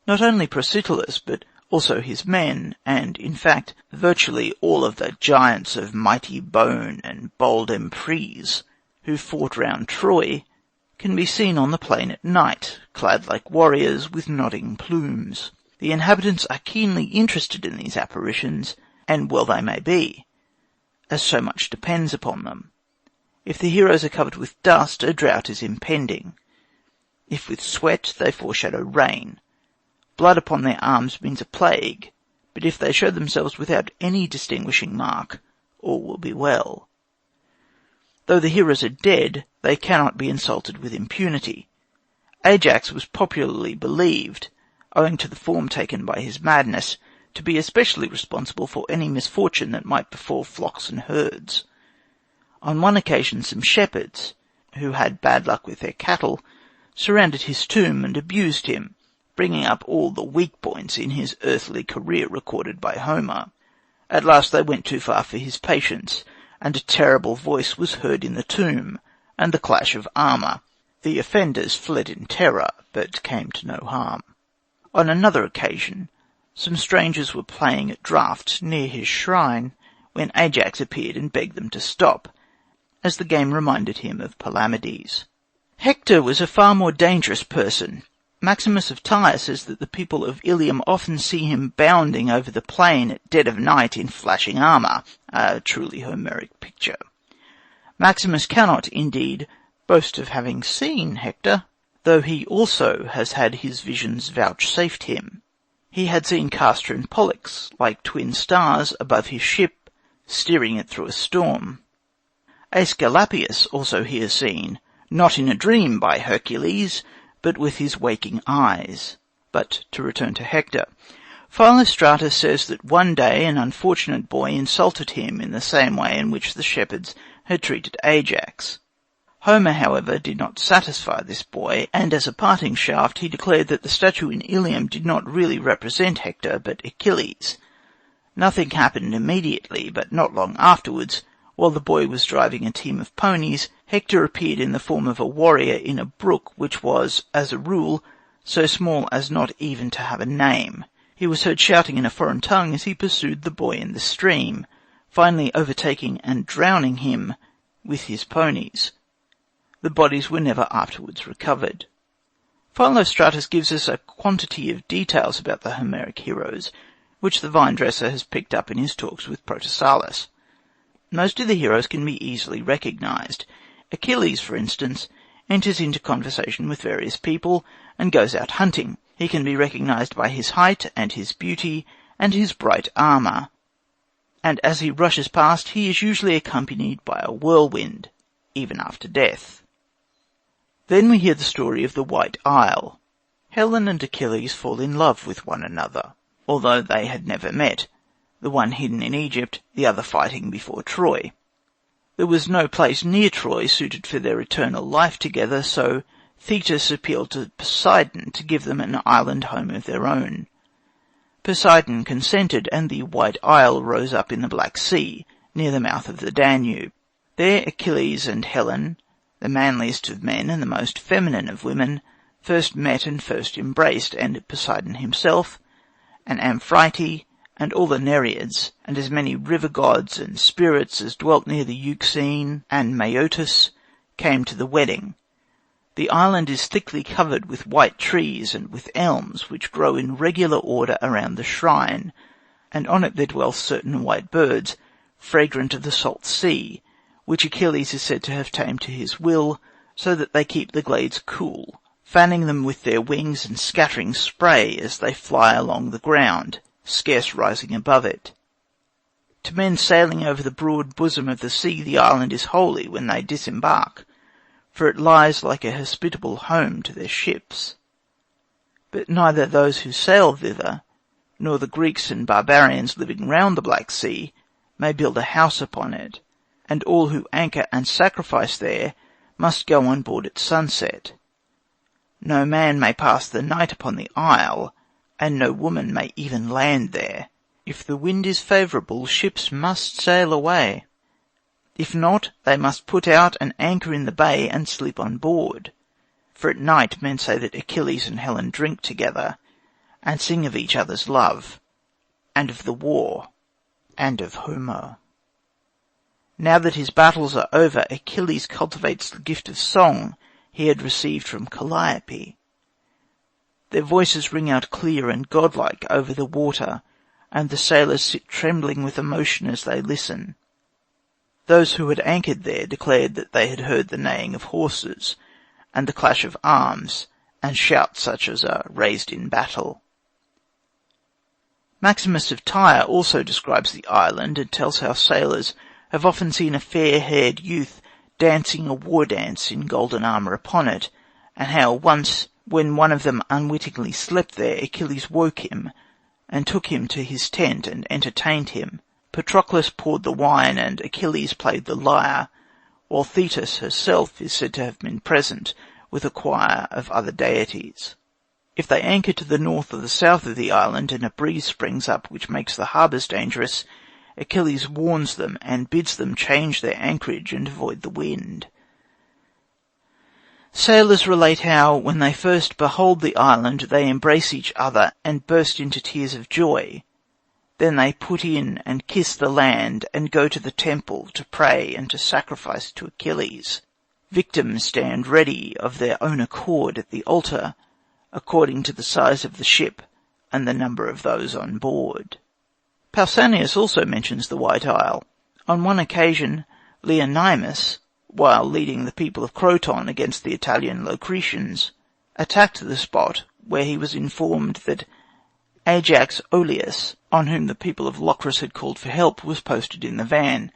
Not only Protesilaus, but also his men, and, in fact, virtually all of the giants of mighty bone and bold emprise who fought round Troy, can be seen on the plain at night, clad like warriors with nodding plumes. The inhabitants are keenly interested in these apparitions, and well they may be, as so much depends upon them. If the heroes are covered with dust, a drought is impending. If with sweat, they foreshadow rain. Blood upon their arms means a plague, but if they show themselves without any distinguishing mark, all will be well. Though the heroes are dead, they cannot be insulted with impunity. Ajax was popularly believed, owing to the form taken by his madness, to be especially responsible for any misfortune that might befall flocks and herds. On one occasion some shepherds, who had bad luck with their cattle, surrounded his tomb and abused him, bringing up all the weak points in his earthly career recorded by Homer. At last they went too far for his patience, and a terrible voice was heard in the tomb, and the clash of armour. The offenders fled in terror, but came to no harm. On another occasion, some strangers were playing at draughts near his shrine, when Ajax appeared and begged them to stop, as the game reminded him of Palamedes. Hector was a far more dangerous person. Maximus of Tyre says that the people of Ilium often see him bounding over the plain at dead of night in flashing armour, a truly Homeric picture. Maximus cannot, indeed, boast of having seen Hector, though he also has had his visions vouchsafed him. He had seen Castor and Pollux, like twin stars, above his ship, steering it through a storm. Aesculapius also he has seen, not in a dream by Hercules, but with his waking eyes. But to return to Hector, Philostratus says that one day an unfortunate boy insulted him in the same way in which the shepherds had treated Ajax. Homer, however, did not satisfy this boy, and as a parting shaft he declared that the statue in Ilium did not really represent Hector, but Achilles. Nothing happened immediately, but not long afterwards, while the boy was driving a team of ponies, Hector appeared in the form of a warrior in a brook which was, as a rule, so small as not even to have a name. He was heard shouting in a foreign tongue as he pursued the boy in the stream, finally overtaking and drowning him with his ponies. The bodies were never afterwards recovered. Philostratus gives us a quantity of details about the Homeric heroes, which the vine-dresser has picked up in his talks with Protesilaus. Most of the heroes can be easily recognized. Achilles, for instance, enters into conversation with various people and goes out hunting. He can be recognized by his height and his beauty and his bright armor, and as he rushes past he is usually accompanied by a whirlwind, even after death. Then we hear the story of the White Isle. Helen and Achilles fall in love with one another, although they had never met, the one hidden in Egypt, the other fighting before Troy. There was no place near Troy suited for their eternal life together, so Thetis appealed to Poseidon to give them an island home of their own. Poseidon consented, and the White Isle rose up in the Black Sea, near the mouth of the Danube. There Achilles and Helen, the manliest of men and the most feminine of women, first met and first embraced, and Poseidon himself, and Amphitrite, and all the Nereids, and as many river gods and spirits as dwelt near the Euxine and Maeotis, came to the wedding. The island is thickly covered with white trees and with elms, which grow in regular order around the shrine, and on it there dwell certain white birds, fragrant of the salt sea, which Achilles is said to have tamed to his will, so that they keep the glades cool, fanning them with their wings and scattering spray as they fly along the ground, scarce rising above it. To men sailing over the broad bosom of the sea the island is holy when they disembark, for it lies like a hospitable home to their ships. But neither those who sail thither, nor the Greeks and barbarians living round the Black Sea, may build a house upon it, and all who anchor and sacrifice there must go on board at sunset. No man may pass the night upon the isle, and no woman may even land there. If the wind is favourable, ships must sail away. If not, they must put out and anchor in the bay and sleep on board. For at night men say that Achilles and Helen drink together, and sing of each other's love, and of the war, and of Homer. Now that his battles are over, Achilles cultivates the gift of song he had received from Calliope. Their voices ring out clear and godlike over the water, and the sailors sit trembling with emotion as they listen. Those who had anchored there declared that they had heard the neighing of horses, and the clash of arms, and shouts such as are raised in battle. Maximus of Tyre also describes the island, and tells how sailors have often seen a fair-haired youth dancing a war dance in golden armour upon it, and how once, when one of them unwittingly slept there, Achilles woke him, and took him to his tent and entertained him. Patroclus poured the wine, and Achilles played the lyre, while Thetis herself is said to have been present with a choir of other deities. If they anchor to the north or the south of the island, and a breeze springs up which makes the harbours dangerous, Achilles warns them and bids them change their anchorage and avoid the wind. Sailors relate how, when they first behold the island, they embrace each other and burst into tears of joy. Then they put in and kiss the land, and go to the temple to pray and to sacrifice to Achilles. Victims stand ready of their own accord at the altar, according to the size of the ship and the number of those on board. Pausanias also mentions the White Isle. On one occasion, Leonymus, while leading the people of Croton against the Italian Locrians, attacked the spot where he was informed that Ajax Oileus, on whom the people of Locris had called for help, was posted in the van.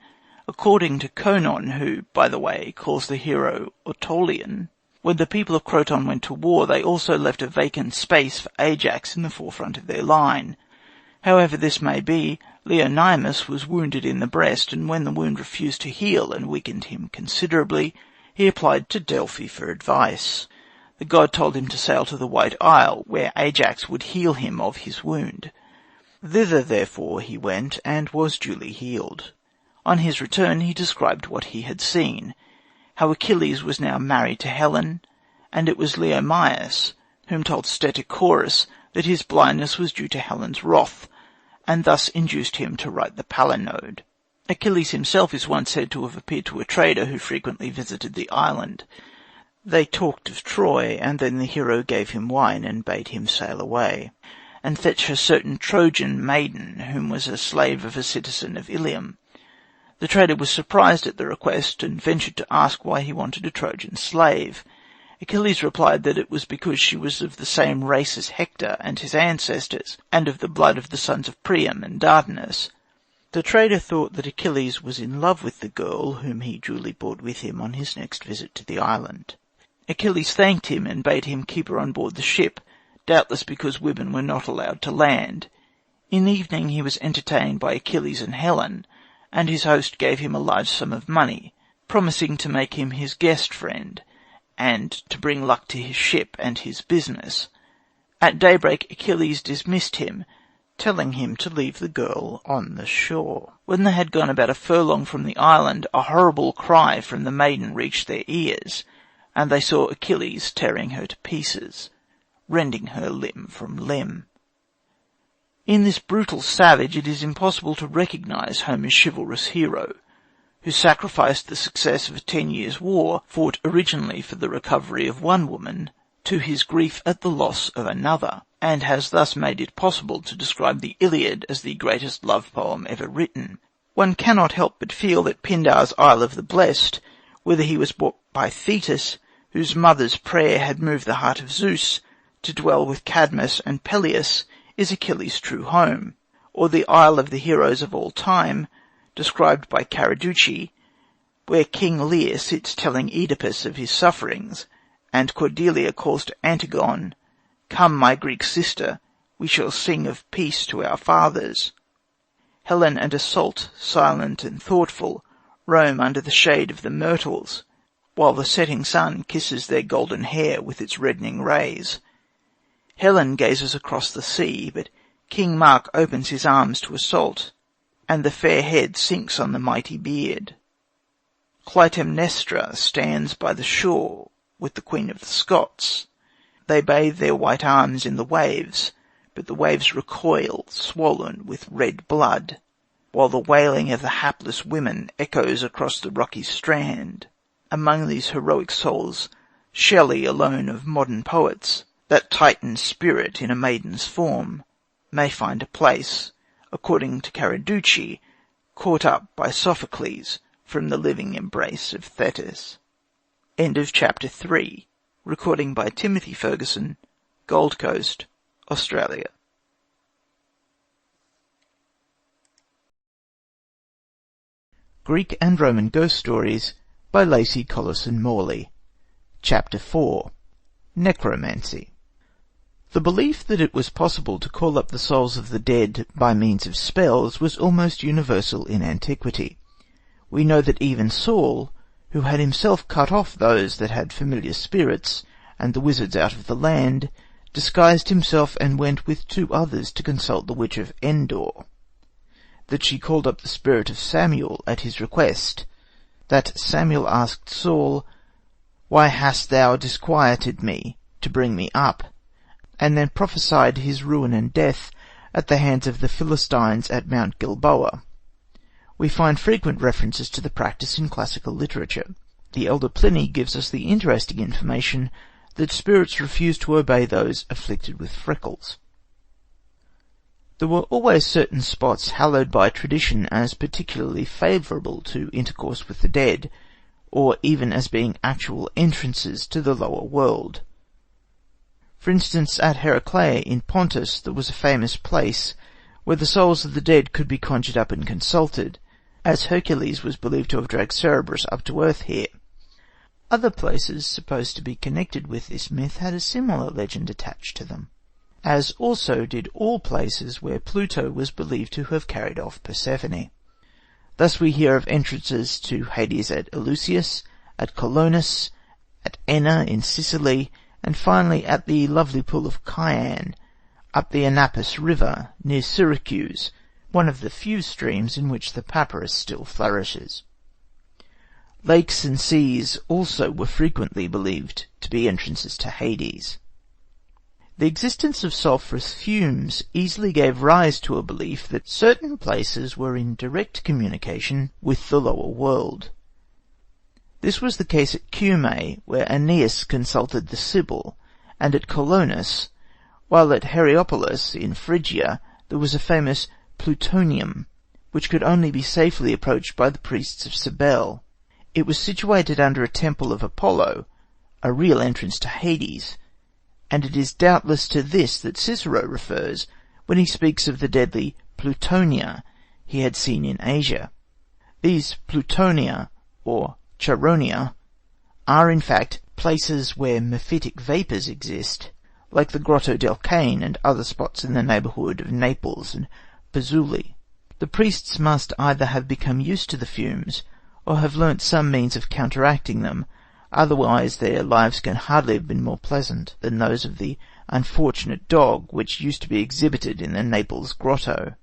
According to Conon, who, by the way, calls the hero Autoleon, when the people of Croton went to war, they also left a vacant space for Ajax in the forefront of their line. However this may be, Leonymus was wounded in the breast, and when the wound refused to heal and weakened him considerably, he applied to Delphi for advice. The god told him to sail to the White Isle, where Ajax would heal him of his wound. Thither, therefore, he went, and was duly healed. On his return he described what he had seen, how Achilles was now married to Helen, and it was Leonymus whom told Stesichorus that his blindness was due to Helen's wrath, and thus induced him to write the Palinode. Achilles himself is once said to have appeared to a trader who frequently visited the island. They talked of Troy, and then the hero gave him wine and bade him sail away. and fetch her certain Trojan maiden, whom was a slave of a citizen of Ilium. The trader was surprised at the request, and ventured to ask why he wanted a Trojan slave. Achilles replied that it was because she was of the same race as Hector and his ancestors, and of the blood of the sons of Priam and Dardanus. The trader thought that Achilles was in love with the girl, whom he duly brought with him on his next visit to the island. Achilles thanked him and bade him keep her on board the ship, doubtless because women were not allowed to land. In the evening he was entertained by Achilles and Helen, and his host gave him a large sum of money, promising to make him his guest friend, and to bring luck to his ship and his business. At daybreak Achilles dismissed him, telling him to leave the girl on the shore. When they had gone about a furlong from the island, a horrible cry from the maiden reached their ears, and they saw Achilles tearing her to pieces, rending her limb from limb. In this brutal savage it is impossible to recognize Homer's chivalrous hero, who sacrificed the success of a 10 years' war, fought originally for the recovery of one woman, to his grief at the loss of another, and has thus made it possible to describe the Iliad as the greatest love poem ever written. One cannot help but feel that Pindar's Isle of the Blessed, whither he was brought by Thetis, whose mother's prayer had moved the heart of Zeus, to dwell with Cadmus and Peleus, is Achilles' true home, or the Isle of the heroes of all time, described by Caraducci, where King Lear sits telling Oedipus of his sufferings, and Cordelia calls to Antigone, "Come, my Greek sister, we shall sing of peace to our fathers." Helen and Iseult, silent and thoughtful, roam under the shade of the myrtles, while the setting sun kisses their golden hair with its reddening rays. Helen gazes across the sea, but King Mark opens his arms to Iseult, and the fair head sinks on the mighty beard. Clytemnestra stands by the shore with the Queen of the Scots. They bathe their white arms in the waves, but the waves recoil, swollen with red blood, while the wailing of the hapless women echoes across the rocky strand. Among these heroic souls, Shelley alone of modern poets, that Titan spirit in a maiden's form, may find a place, according to Caraducci, caught up by Sophocles from the living embrace of Thetis. End of Chapter 3. Recording by Timothy Ferguson, Gold Coast, Australia. Greek and Roman Ghost Stories by Lacey Collison Morley. Chapter 4. Necromancy. The belief that it was possible to call up the souls of the dead by means of spells was almost universal in antiquity. We know that even Saul, who had himself cut off those that had familiar spirits, and the wizards out of the land, disguised himself and went with 2 others to consult the witch of Endor. That she called up the spirit of Samuel at his request. That Samuel asked Saul, "Why hast thou disquieted me, to bring me up?" and then prophesied his ruin and death at the hands of the Philistines at Mount Gilboa. We find frequent references to the practice in classical literature. The elder Pliny gives us the interesting information that spirits refuse to obey those afflicted with freckles. There were always certain spots hallowed by tradition as particularly favourable to intercourse with the dead, or even as being actual entrances to the lower world. For instance, at Heraclea in Pontus there was a famous place where the souls of the dead could be conjured up and consulted, as Hercules was believed to have dragged Cerberus up to earth here. Other places supposed to be connected with this myth had a similar legend attached to them, as also did all places where Pluto was believed to have carried off Persephone. Thus we hear of entrances to Hades at Eleusis, at Colonus, at Enna in Sicily, and finally at the lovely pool of Chian, up the Anapus River, near Syracuse, one of the few streams in which the papyrus still flourishes. Lakes and seas also were frequently believed to be entrances to Hades. The existence of sulphurous fumes easily gave rise to a belief that certain places were in direct communication with the lower world. This was the case at Cumae, where Aeneas consulted the Sibyl, and at Colonus, while at Hierapolis in Phrygia there was a famous plutonium, which could only be safely approached by the priests of Cybele. It was situated under a temple of Apollo, a real entrance to Hades, and it is doubtless to this that Cicero refers when he speaks of the deadly plutonia he had seen in Asia. These plutonia, or charonia, are in fact places where mephitic vapours exist, like the Grotto del Cane and other spots in the neighbourhood of Naples and Pozzuoli. The priests must either have become used to the fumes, or have learnt some means of counteracting them, otherwise their lives can hardly have been more pleasant than those of the unfortunate dog which used to be exhibited in the Naples grotto.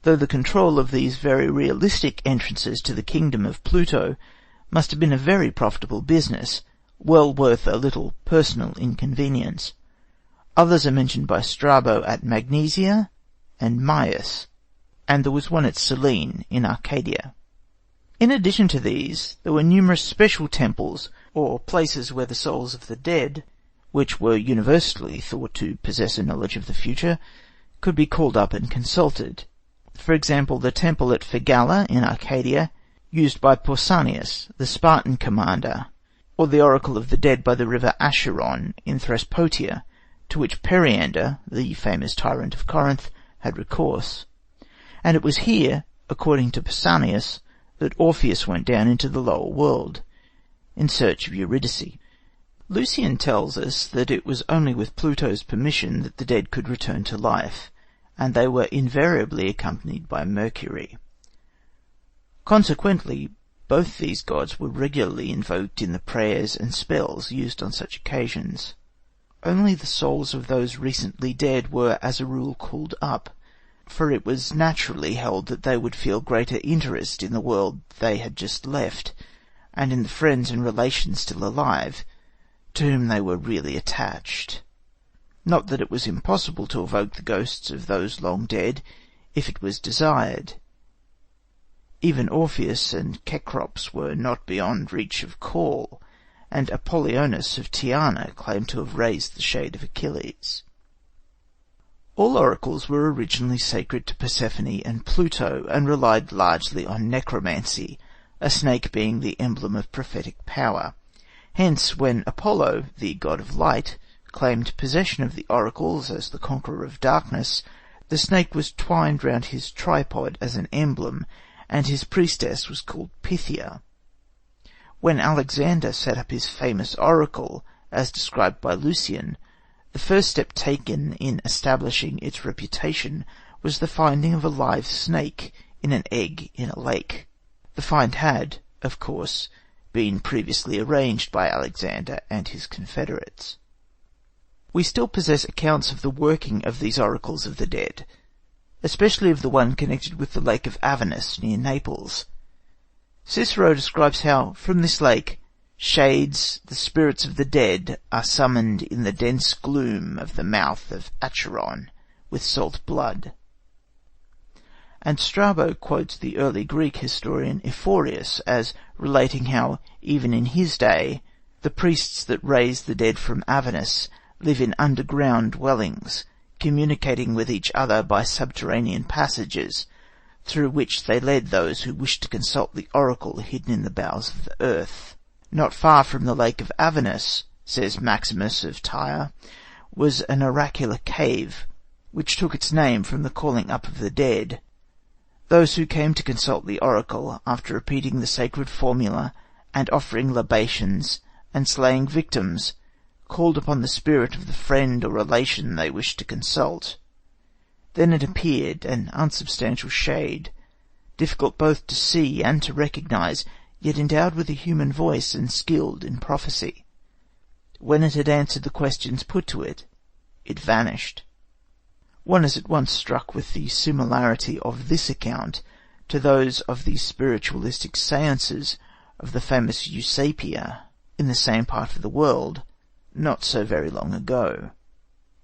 Though the control of these very realistic entrances to the kingdom of Pluto must have been a very profitable business, well worth a little personal inconvenience. Others are mentioned by Strabo at Magnesia and Myus, and there was one at Selene in Arcadia. In addition to these, there were numerous special temples, or places where the souls of the dead, which were universally thought to possess a knowledge of the future, could be called up and consulted. For example, the temple at Figala in Arcadia, used by Pausanias, the Spartan commander, or the oracle of the dead by the river Acheron in Thesprotia, to which Periander, the famous tyrant of Corinth, had recourse. And it was here, according to Pausanias, that Orpheus went down into the lower world, in search of Eurydice. Lucian tells us that it was only with Pluto's permission that the dead could return to life, and they were invariably accompanied by Mercury. Consequently, both these gods were regularly invoked in the prayers and spells used on such occasions. Only the souls of those recently dead were as a rule called up, for it was naturally held that they would feel greater interest in the world they had just left, and in the friends and relations still alive, to whom they were really attached. Not that it was impossible to evoke the ghosts of those long dead, if it was desired. Even Orpheus and Cecrops were not beyond reach of call, and Apollonius of Tyana claimed to have raised the shade of Achilles. All oracles were originally sacred to Persephone and Pluto, and relied largely on necromancy, a snake being the emblem of prophetic power. Hence, when Apollo, the god of light, claimed possession of the oracles as the conqueror of darkness, the snake was twined round his tripod as an emblem, and his priestess was called Pythia. When Alexander set up his famous oracle, as described by Lucian, the first step taken in establishing its reputation was the finding of a live snake in an egg in a lake. The find had, of course, been previously arranged by Alexander and his confederates. We still possess accounts of the working of these oracles of the dead, especially of the one connected with the lake of Avernus near Naples. Cicero describes how, from this lake, shades, the spirits of the dead, are summoned in the dense gloom of the mouth of Acheron with salt blood. And Strabo quotes the early Greek historian Ephorius as relating how, even in his day, the priests that raise the dead from Avernus live in underground dwellings, communicating with each other by subterranean passages, through which they led those who wished to consult the oracle hidden in the bowels of the earth. Not far from the lake of Avernus, says Maximus of Tyre, was an oracular cave, which took its name from the calling up of the dead. Those who came to consult the oracle, after repeating the sacred formula and offering libations and slaying victims, called upon the spirit of the friend or relation they wished to consult. Then it appeared, an unsubstantial shade, difficult both to see and to recognize, yet endowed with a human voice and skilled in prophecy. When it had answered the questions put to it, it vanished. One is at once struck with the similarity of this account to those of the spiritualistic seances of the famous Eusapia in the same part of the world, not so very long ago.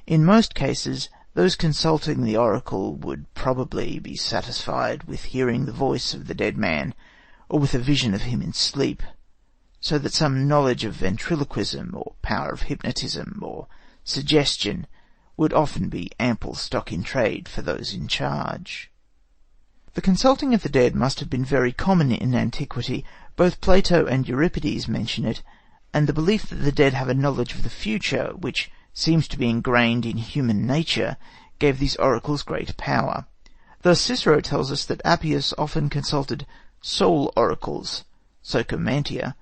In most cases, those consulting the oracle would probably be satisfied with hearing the voice of the dead man, or with a vision of him in sleep, so that some knowledge of ventriloquism, or power of hypnotism, or suggestion, would often be ample stock in trade for those in charge. The consulting of the dead must have been very common in antiquity. Both Plato and Euripides mention it, and the belief that the dead have a knowledge of the future, which seems to be ingrained in human nature, gave these oracles great power. Thus Cicero tells us that Appius often consulted soul oracles, psychomantia,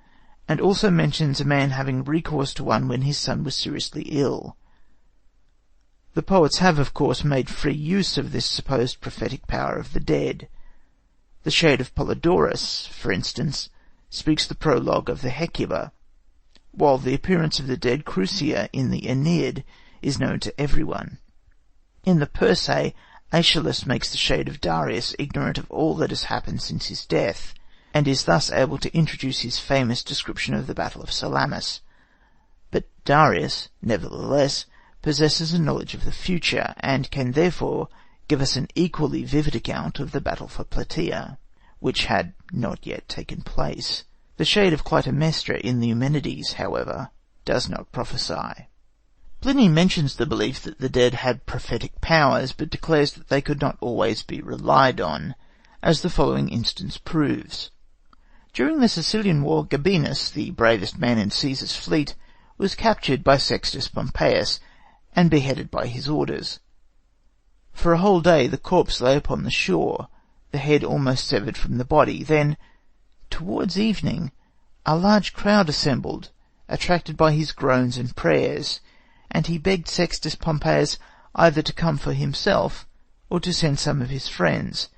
and also mentions a man having recourse to one when his son was seriously ill. The poets have, of course, made free use of this supposed prophetic power of the dead. The shade of Polydorus, for instance, speaks the prologue of the Hecuba, while the appearance of the dead Crucia in the Aeneid is known to everyone. In the Persei, Aeschylus makes the shade of Darius ignorant of all that has happened since his death, and is thus able to introduce his famous description of the Battle of Salamis. But Darius, nevertheless, possesses a knowledge of the future, and can therefore give us an equally vivid account of the battle for Plataea, which had not yet taken place. The shade of Clytemnestra in the Eumenides, however, does not prophesy. Pliny mentions the belief that the dead had prophetic powers, but declares that they could not always be relied on, as the following instance proves. During the Sicilian War, Gabinus, the bravest man in Caesar's fleet, was captured by Sextus Pompeius, and beheaded by his orders. For a whole day the corpse lay upon the shore, the head almost severed from the body. Then, towards evening, a large crowd assembled, attracted by his groans and prayers, and he begged Sextus Pompeius either to come for himself, or to send some of his friends,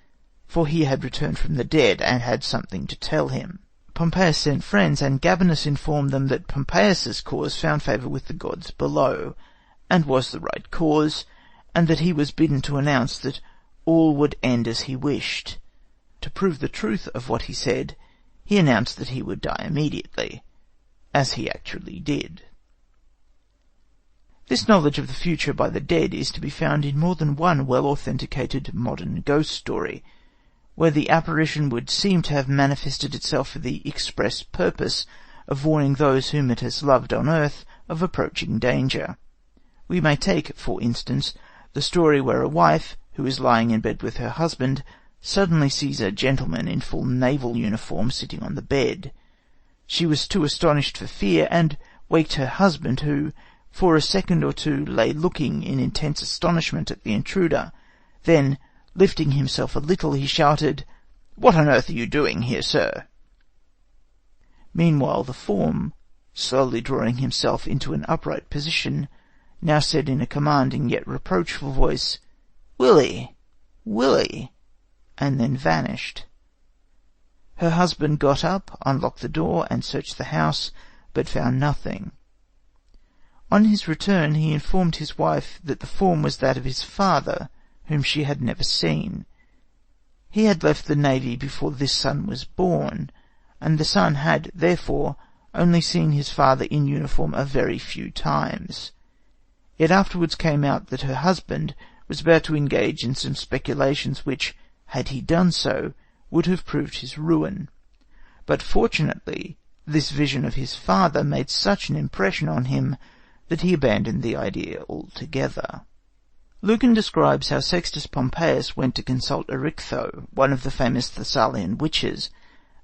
for he had returned from the dead, and had something to tell him. Pompeius sent friends, and Gabinus informed them that Pompeius's cause found favour with the gods below, and was the right cause, and that he was bidden to announce that all would end as he wished. To prove the truth of what he said, he announced that he would die immediately, as he actually did. This knowledge of the future by the dead is to be found in more than one well-authenticated modern ghost story, where the apparition would seem to have manifested itself for the express purpose of warning those whom it has loved on earth of approaching danger. We may take, for instance, the story where a wife, who is lying in bed with her husband, suddenly sees a gentleman in full naval uniform sitting on the bed. She was too astonished for fear, and waked her husband, who, for a second or two, lay looking in intense astonishment at the intruder. Then, lifting himself a little, he shouted, "What on earth are you doing here, sir?" Meanwhile the form, slowly drawing himself into an upright position, now said in a commanding yet reproachful voice, "Willie, Willie," and then vanished. Her husband got up, unlocked the door, and searched the house, but found nothing. On his return he informed his wife that the form was that of his father, whom she had never seen. He had left the navy before this son was born, and the son had, therefore, only seen his father in uniform a very few times. It afterwards came out that her husband was about to engage in some speculations which, had he done so, would have proved his ruin. But fortunately, this vision of his father made such an impression on him that he abandoned the idea altogether. Lucan describes how Sextus Pompeius went to consult Erichtho, one of the famous Thessalian witches,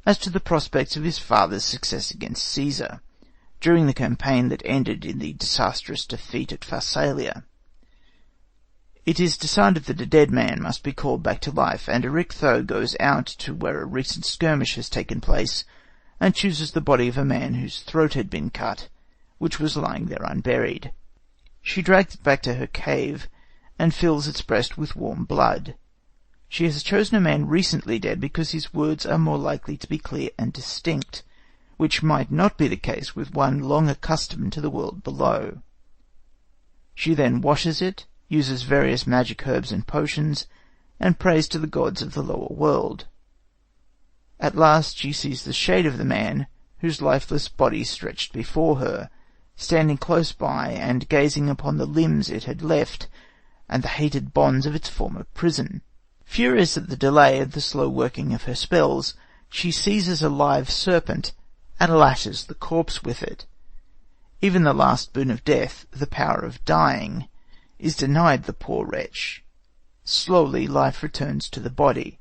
as to the prospects of his father's success against Caesar, during the campaign that ended in the disastrous defeat at Pharsalia. It is decided that a dead man must be called back to life, and Erichtho goes out to where a recent skirmish has taken place, and chooses the body of a man whose throat had been cut, which was lying there unburied. She drags it back to her cave, and fills its breast with warm blood. She has chosen a man recently dead because his words are more likely to be clear and distinct, which might not be the case with one long accustomed to the world below. She then washes it, uses various magic herbs and potions, and prays to the gods of the lower world. At last she sees the shade of the man, whose lifeless body stretched before her, standing close by and gazing upon the limbs it had left, and the hated bonds of its former prison. Furious at the delay and the slow working of her spells, she seizes a live serpent, and lashes the corpse with it. Even the last boon of death, the power of dying, is denied the poor wretch. Slowly life returns to the body,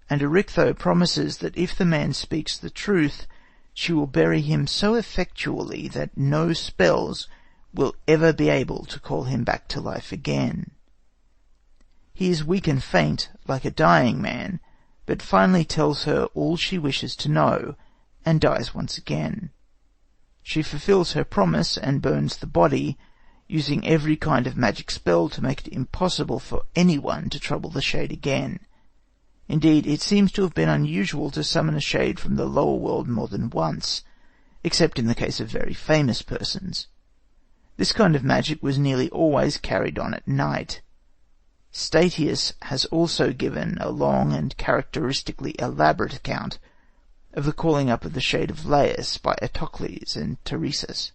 and Erichtho promises that if the man speaks the truth, she will bury him so effectually that no spells will ever be able to call him back to life again. He is weak and faint, like a dying man, but finally tells her all she wishes to know, and dies once again. She fulfills her promise and burns the body, using every kind of magic spell to make it impossible for anyone to trouble the shade again. Indeed, it seems to have been unusual to summon a shade from the lower world more than once, except in the case of very famous persons. This kind of magic was nearly always carried on at night. Statius has also given a long and characteristically elaborate account of the calling up of the shade of Laius by Eteocles and Teresus.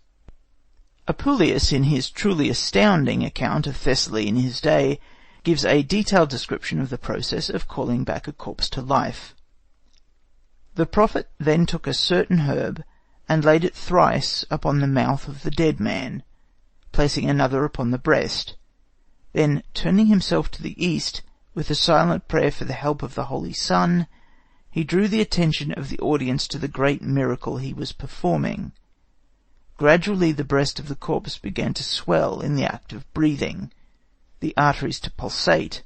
Apuleius, in his truly astounding account of Thessaly in his day, gives a detailed description of the process of calling back a corpse to life. The prophet then took a certain herb and laid it thrice upon the mouth of the dead man, placing another upon the breast. Then, turning himself to the east, with a silent prayer for the help of the Holy Sun, he drew the attention of the audience to the great miracle he was performing. Gradually the breast of the corpse began to swell in the act of breathing, the arteries to pulsate,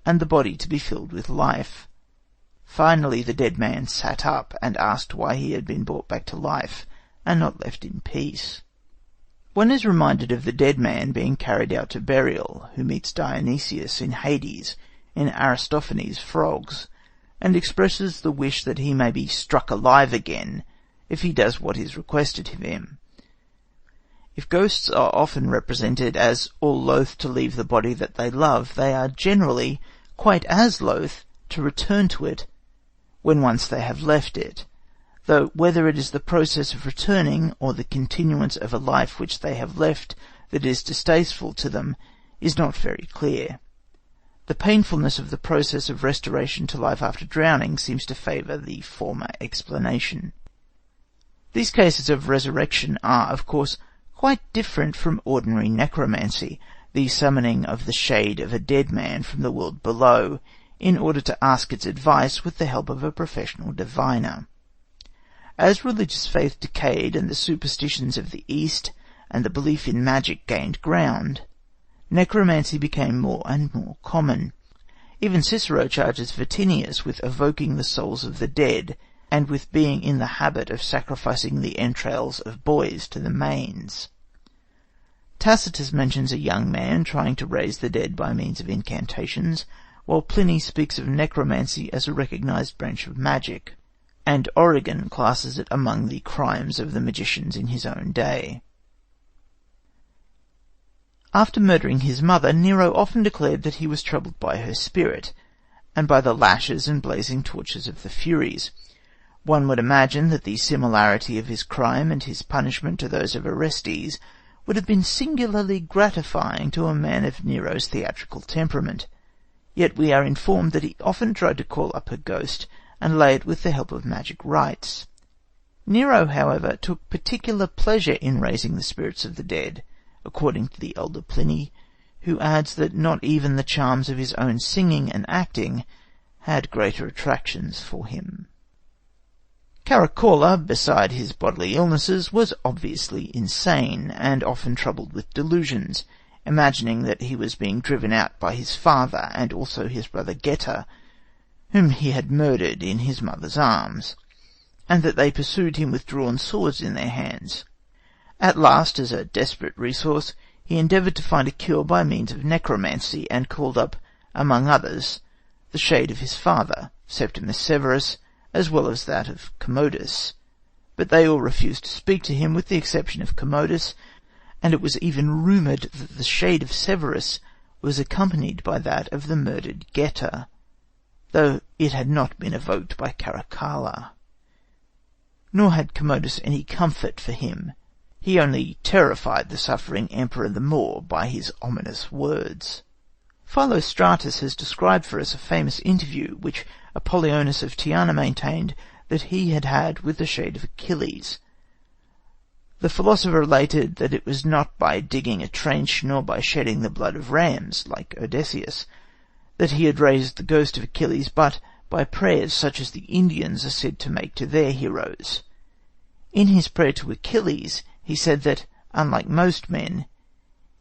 and the body to be filled with life. Finally the dead man sat up and asked why he had been brought back to life and not left in peace. One is reminded of the dead man being carried out to burial, who meets Dionysius in Hades in Aristophanes' Frogs, and expresses the wish that he may be struck alive again if he does what is requested of him. If ghosts are often represented as all loath to leave the body that they love, they are generally quite as loath to return to it when once they have left it, though whether it is the process of returning or the continuance of a life which they have left that is distasteful to them is not very clear. The painfulness of the process of restoration to life after drowning seems to favour the former explanation. These cases of resurrection are, of course, quite different from ordinary necromancy, the summoning of the shade of a dead man from the world below, in order to ask its advice with the help of a professional diviner. As religious faith decayed and the superstitions of the East and the belief in magic gained ground, necromancy became more and more common. Even Cicero charges Vatinius with evoking the souls of the dead, and with being in the habit of sacrificing the entrails of boys to the Manes. Tacitus mentions a young man trying to raise the dead by means of incantations, while Pliny speaks of necromancy as a recognized branch of magic, and Origen classes it among the crimes of the magicians in his own day. After murdering his mother, Nero often declared that he was troubled by her spirit, and by the lashes and blazing torches of the Furies. One would imagine that the similarity of his crime and his punishment to those of Orestes would have been singularly gratifying to a man of Nero's theatrical temperament. Yet we are informed that he often tried to call up her ghost and lay it with the help of magic rites. Nero, however, took particular pleasure in raising the spirits of the dead, according to the elder Pliny, who adds that not even the charms of his own singing and acting had greater attractions for him. Caracolla, beside his bodily illnesses, was obviously insane, and often troubled with delusions, imagining that he was being driven out by his father and also his brother Geta, whom he had murdered in his mother's arms, and that they pursued him with drawn swords in their hands. At last, as a desperate resource, he endeavoured to find a cure by means of necromancy, and called up, among others, the shade of his father, Septimus Severus, as well as that of Commodus. But they all refused to speak to him, with the exception of Commodus, and it was even rumoured that the shade of Severus was accompanied by that of the murdered Geta, though it had not been evoked by Caracalla. Nor had Commodus any comfort for him. He only terrified the suffering emperor the more by his ominous words. Philostratus has described for us a famous interview which Apollonius of Tyana maintained that he had had with the shade of Achilles. The philosopher related that it was not by digging a trench nor by shedding the blood of rams, like Odysseus, that he had raised the ghost of Achilles, but by prayers such as the Indians are said to make to their heroes. In his prayer to Achilles, he said that, unlike most men,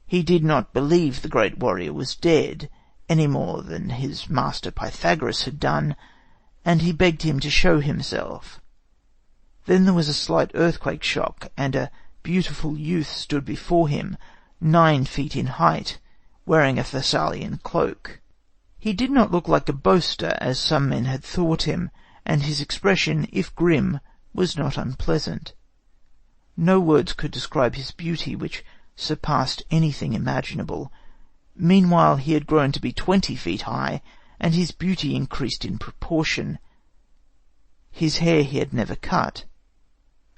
he did not believe the great warrior was dead, any more than his master Pythagoras had done, and he begged him to show himself. Then there was a slight earthquake shock, and a beautiful youth stood before him, 9 feet in height, wearing a Thessalian cloak. He did not look like a boaster, as some men had thought him, and his expression, if grim, was not unpleasant. No words could describe his beauty, which surpassed anything imaginable. Meanwhile he had grown to be 20 feet high, and his beauty increased in proportion. His hair he had never cut.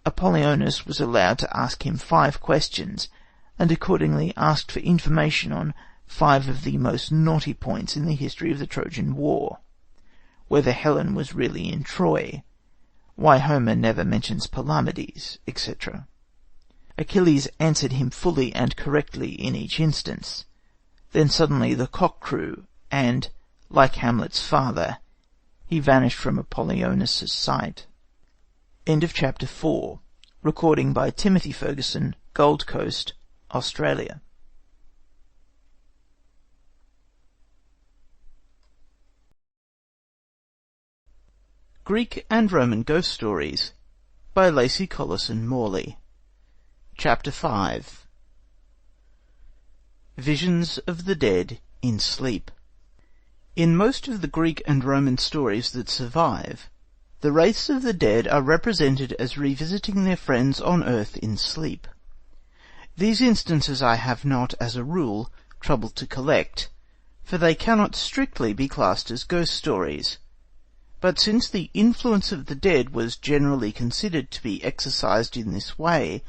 Apollonius was allowed to ask him 5 questions, and accordingly asked for information on 5 of the most knotty points in the history of the Trojan War: whether Helen was really in Troy, why Homer never mentions Palamedes, etc. Achilles answered him fully and correctly in each instance. Then suddenly the cock crew, and, like Hamlet's father, he vanished from Apollonius's sight. End of chapter 4. Recording by Timothy Ferguson, Gold Coast, Australia. Greek and Roman Ghost Stories by Lacey Collison Morley. Chapter 5. Visions of the Dead in Sleep. In most of the Greek and Roman stories that survive, the wraiths of the dead are represented as revisiting their friends on earth in sleep. These instances I have not, as a rule, troubled to collect, for they cannot strictly be classed as ghost stories. But since the influence of the dead was generally considered to be exercised in this way,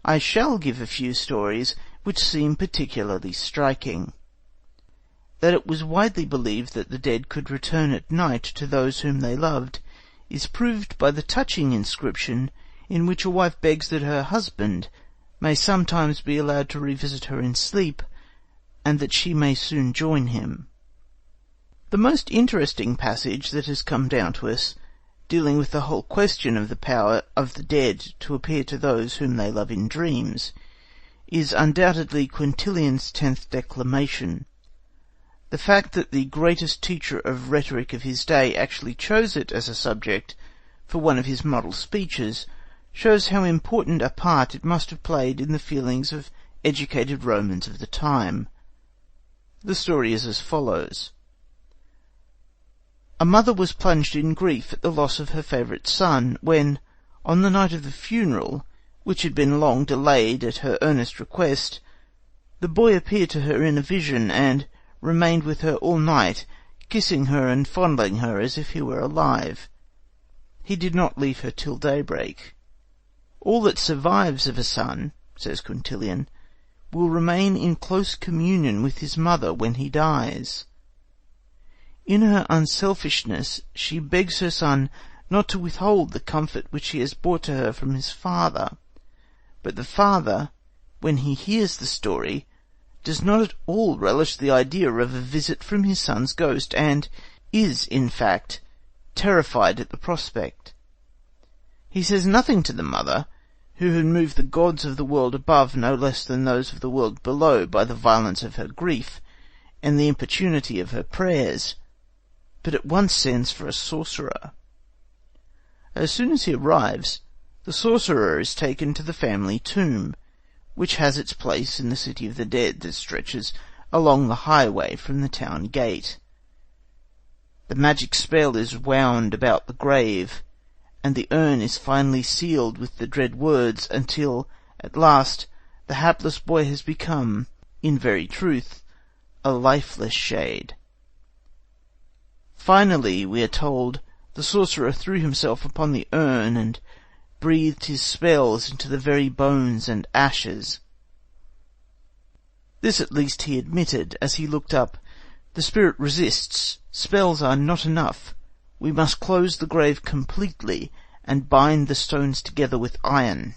I shall give a few stories which seem particularly striking. That it was widely believed that the dead could return at night to those whom they loved is proved by the touching inscription in which a wife begs that her husband may sometimes be allowed to revisit her in sleep, and that she may soon join him. The most interesting passage that has come down to us, dealing with the whole question of the power of the dead to appear to those whom they love in dreams, is undoubtedly Quintilian's 10th declamation. The fact that the greatest teacher of rhetoric of his day actually chose it as a subject for one of his model speeches shows how important a part it must have played in the feelings of educated Romans of the time. The story is as follows. A mother was plunged in grief at the loss of her favourite son, when, on the night of the funeral, which had been long delayed at her earnest request, the boy appeared to her in a vision, and remained with her all night, kissing her and fondling her as if he were alive. He did not leave her till daybreak. All that survives of a son, says Quintilian, will remain in close communion with his mother when he dies. In her unselfishness she begs her son not to withhold the comfort which he has brought to her from his father, but the father, when he hears the story, does not at all relish the idea of a visit from his son's ghost, and is, in fact, terrified at the prospect. He says nothing to the mother, who had moved the gods of the world above no less than those of the world below by the violence of her grief, and the importunity of her prayers, but at once sends for a sorcerer. As soon as he arrives, the sorcerer is taken to the family tomb, which has its place in the city of the dead that stretches along the highway from the town gate. The magic spell is wound about the grave, and the urn is finally sealed with the dread words until, at last, the hapless boy has become, in very truth, a lifeless shade. Finally, we are told, the sorcerer threw himself upon the urn and breathed his spells into the very bones and ashes. This at least he admitted, as he looked up. The spirit resists. Spells are not enough. We must close the grave completely, and bind the stones together with iron.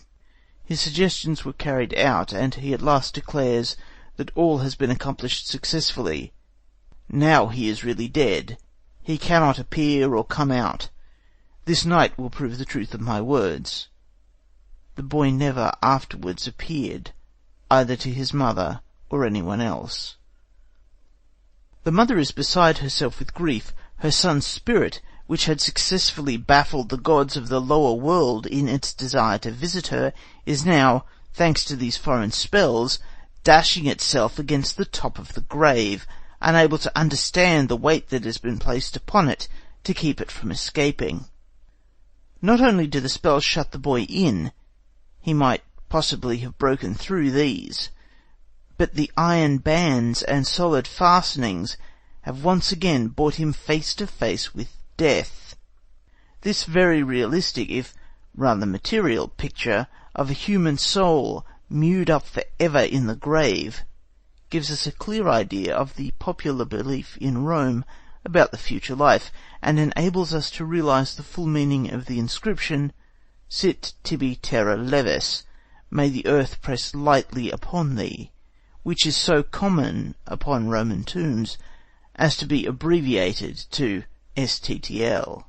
His suggestions were carried out, and he at last declares that all has been accomplished successfully. Now he is really dead. He cannot appear or come out. This night will prove the truth of my words. The boy never afterwards appeared, either to his mother or anyone else. The mother is beside herself with grief. Her son's spirit, which had successfully baffled the gods of the lower world in its desire to visit her, is now, thanks to these foreign spells, dashing itself against the top of the grave, unable to understand the weight that has been placed upon it to keep it from escaping. Not only do the spells shut the boy in, he might possibly have broken through these, but the iron bands and solid fastenings have once again brought him face to face with death. This very realistic, if rather material, picture of a human soul mewed up for ever in the grave gives us a clear idea of the popular belief in Rome about the future life, and enables us to realize the full meaning of the inscription, Sit tibi terra levis, may the earth press lightly upon thee, which is so common upon Roman tombs as to be abbreviated to STTL.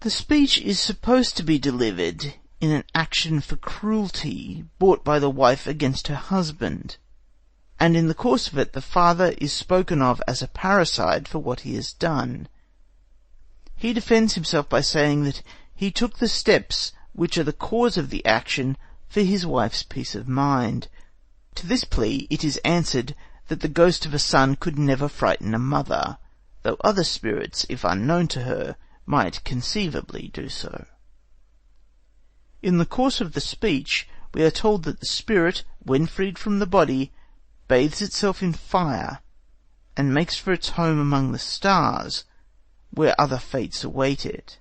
The speech is supposed to be delivered in an action for cruelty brought by the wife against her husband, and in the course of it the father is spoken of as a parricide for what he has done. He defends himself by saying that he took the steps which are the cause of the action for his wife's peace of mind. To this plea it is answered that the ghost of a son could never frighten a mother, though other spirits, if unknown to her, might conceivably do so. In the course of the speech we are told that the spirit, when freed from the body, bathes itself in fire, and makes for its home among the stars, where other fates await it.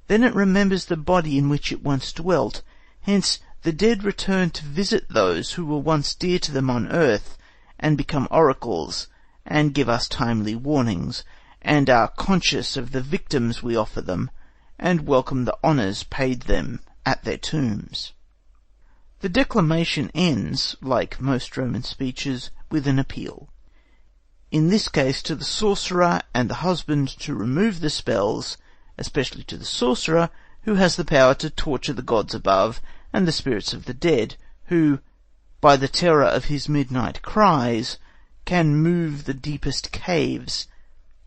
Then it remembers the body in which it once dwelt. Hence the dead return to visit those who were once dear to them on earth, and become oracles, and give us timely warnings, and are conscious of the victims we offer them, and welcome the honours paid them at their tombs. The declamation ends, like most Roman speeches, with an appeal. In this case to the sorcerer and the husband to remove the spells, especially to the sorcerer, who has the power to torture the gods above and the spirits of the dead, who, by the terror of his midnight cries, can move the deepest caves,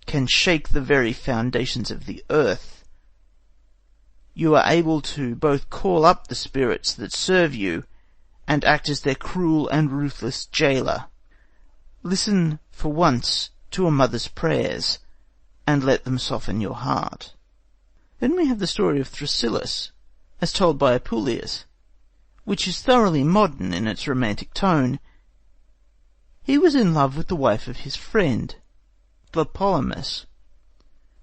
can shake the very foundations of the earth. You are able to both call up the spirits that serve you, and act as their cruel and ruthless jailer. Listen for once to a mother's prayers, and let them soften your heart. Then we have the story of Thrasyllus, as told by Apuleius, which is thoroughly modern in its romantic tone. He was in love with the wife of his friend, Tlepolemus,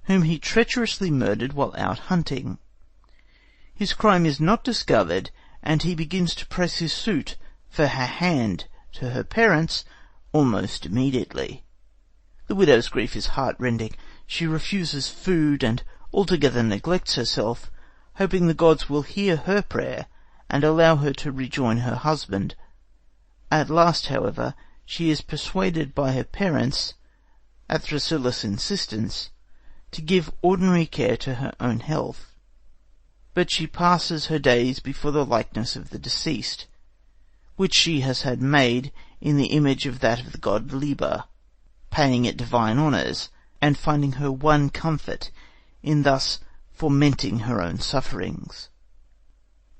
whom he treacherously murdered while out hunting. His crime is not discovered, and he begins to press his suit for her hand to her parents almost immediately. The widow's grief is heart-rending. She refuses food and altogether neglects herself, hoping the gods will hear her prayer and allow her to rejoin her husband. At last, however, she is persuaded by her parents, at Thrasyllus' insistence, to give ordinary care to her own health. But she passes her days before the likeness of the deceased, which she has had made in the image of that of the god Liber, paying it divine honours, and finding her one comfort in thus fomenting her own sufferings.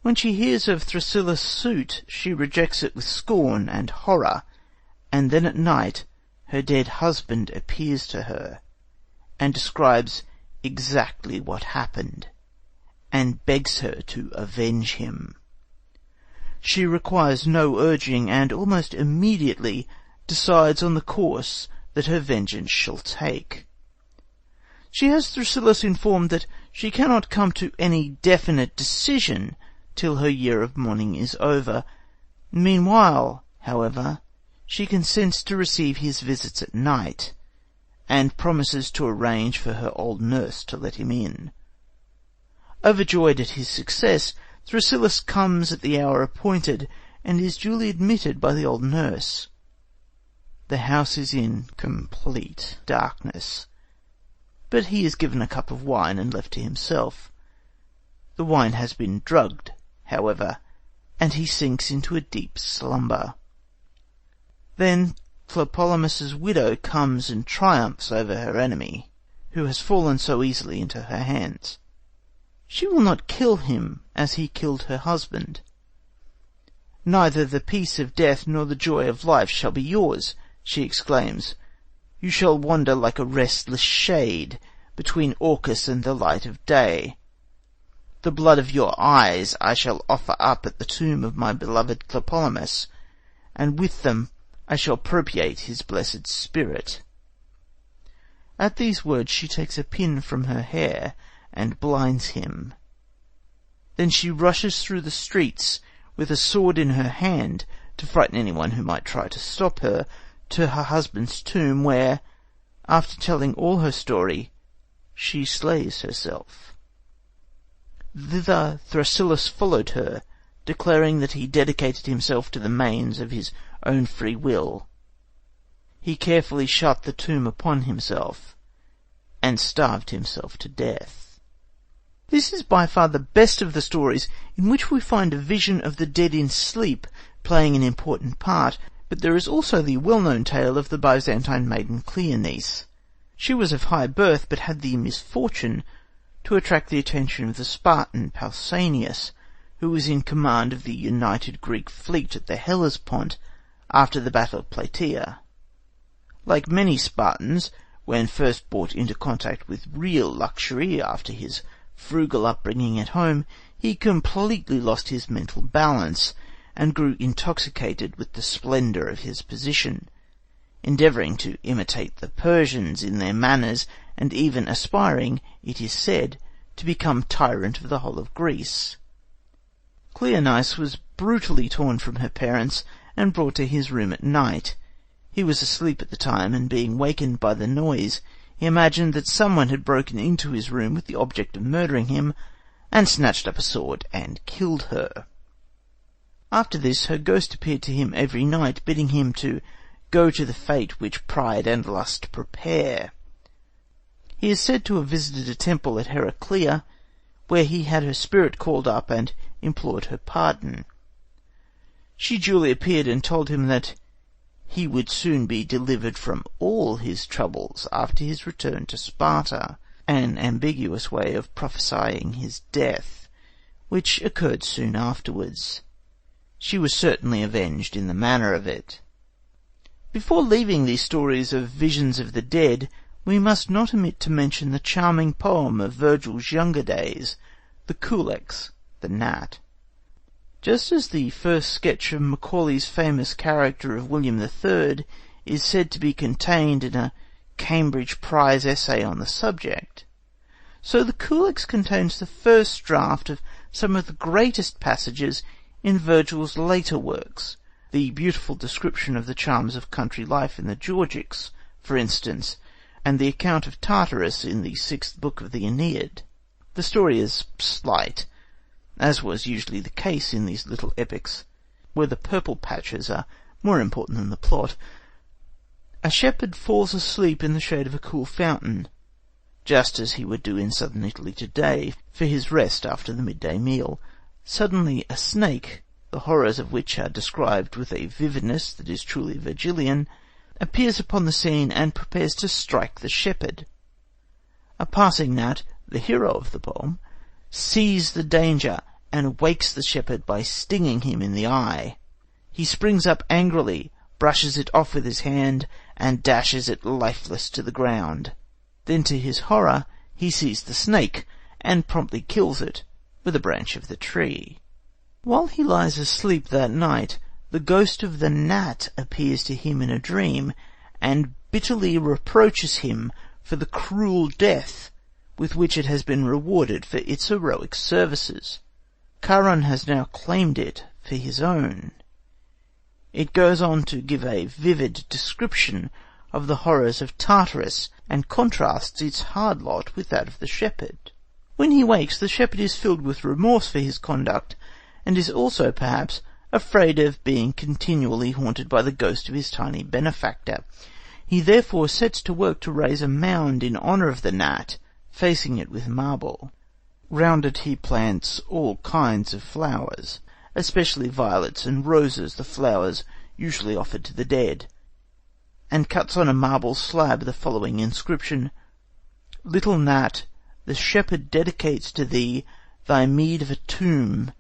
When she hears of Thrasyllus' suit, she rejects it with scorn and horror, and then at night her dead husband appears to her, and describes exactly what happened, and begs her to avenge him. She requires no urging, and almost immediately decides on the course that her vengeance shall take. She has Thrasyllus informed that she cannot come to any definite decision till her year of mourning is over. Meanwhile, however, she consents to receive his visits at night, and promises to arrange for her old nurse to let him in. Overjoyed at his success, Thrasyllus comes at the hour appointed, and is duly admitted by the old nurse. The house is in complete darkness, but he is given a cup of wine and left to himself. The wine has been drugged, however, and he sinks into a deep slumber. Then Tlepolemus's widow comes and triumphs over her enemy, who has fallen so easily into her hands. She will not kill him as he killed her husband. "Neither the peace of death nor the joy of life shall be yours," she exclaims. "You shall wander like a restless shade between Orcus and the light of day. The blood of your eyes I shall offer up at the tomb of my beloved Tlepolemus, and with them I shall propitiate his blessed spirit." At these words she takes a pin from her hair and blinds him. Then she rushes through the streets with a sword in her hand to frighten anyone who might try to stop her, to her husband's tomb, where, after telling all her story, she slays herself. Thither Thrasyllus followed her, declaring that he dedicated himself to the manes of his own free will. He carefully shut the tomb upon himself, and starved himself to death. This is by far the best of the stories in which we find a vision of the dead in sleep playing an important part, but there is also the well-known tale of the Byzantine maiden Cleonice. She was of high birth, but had the misfortune to attract the attention of the Spartan Pausanias, who was in command of the united Greek fleet at the Hellespont after the Battle of Plataea. Like many Spartans, when first brought into contact with real luxury after his frugal upbringing at home, he completely lost his mental balance, and grew intoxicated with the splendour of his position, endeavouring to imitate the Persians in their manners, and even aspiring, it is said, to become tyrant of the whole of Greece. Cleonice was brutally torn from her parents and brought to his room at night. He was asleep at the time, and being wakened by the noise, he imagined that someone had broken into his room with the object of murdering him, and snatched up a sword and killed her. After this, her ghost appeared to him every night, bidding him to go to the fate which pride and lust prepare. He is said to have visited a temple at Heraclea, where he had her spirit called up and implored her pardon. She duly appeared and told him that he would soon be delivered from all his troubles after his return to Sparta, an ambiguous way of prophesying his death, which occurred soon afterwards. She was certainly avenged in the manner of it. Before leaving these stories of visions of the dead, we must not omit to mention the charming poem of Virgil's younger days, the Culex, the Gnat. Just as the first sketch of Macaulay's famous character of William III is said to be contained in a Cambridge prize essay on the subject, so the Culex contains the first draft of some of the greatest passages in Virgil's later works, the beautiful description of the charms of country life in the Georgics, for instance, and the account of Tartarus in the 6th book of the Aeneid. The story is slight, as was usually the case in these little epics, where the purple patches are more important than the plot. A shepherd falls asleep in the shade of a cool fountain, just as he would do in southern Italy today, for his rest after the midday meal. Suddenly a snake, the horrors of which are described with a vividness that is truly Virgilian, appears upon the scene and prepares to strike the shepherd. A passing gnat, the hero of the poem, sees the danger and wakes the shepherd by stinging him in the eye. He springs up angrily, brushes it off with his hand, and dashes it lifeless to the ground. Then to his horror he sees the snake, and promptly kills it with a branch of the tree. While he lies asleep that night, the ghost of the gnat appears to him in a dream, and bitterly reproaches him for the cruel death with which it has been rewarded for its heroic services. Charon has now claimed it for his own. It goes on to give a vivid description of the horrors of Tartarus, and contrasts its hard lot with that of the shepherd. When he wakes, the shepherd is filled with remorse for his conduct, and is also, perhaps, afraid of being continually haunted by the ghost of his tiny benefactor. He therefore sets to work to raise a mound in honour of the gnat, facing it with marble. Round it he plants all kinds of flowers, especially violets and roses, the flowers usually offered to the dead, and cuts on a marble slab the following inscription: "Little gnat, the shepherd dedicates to thee thy meed of a tomb,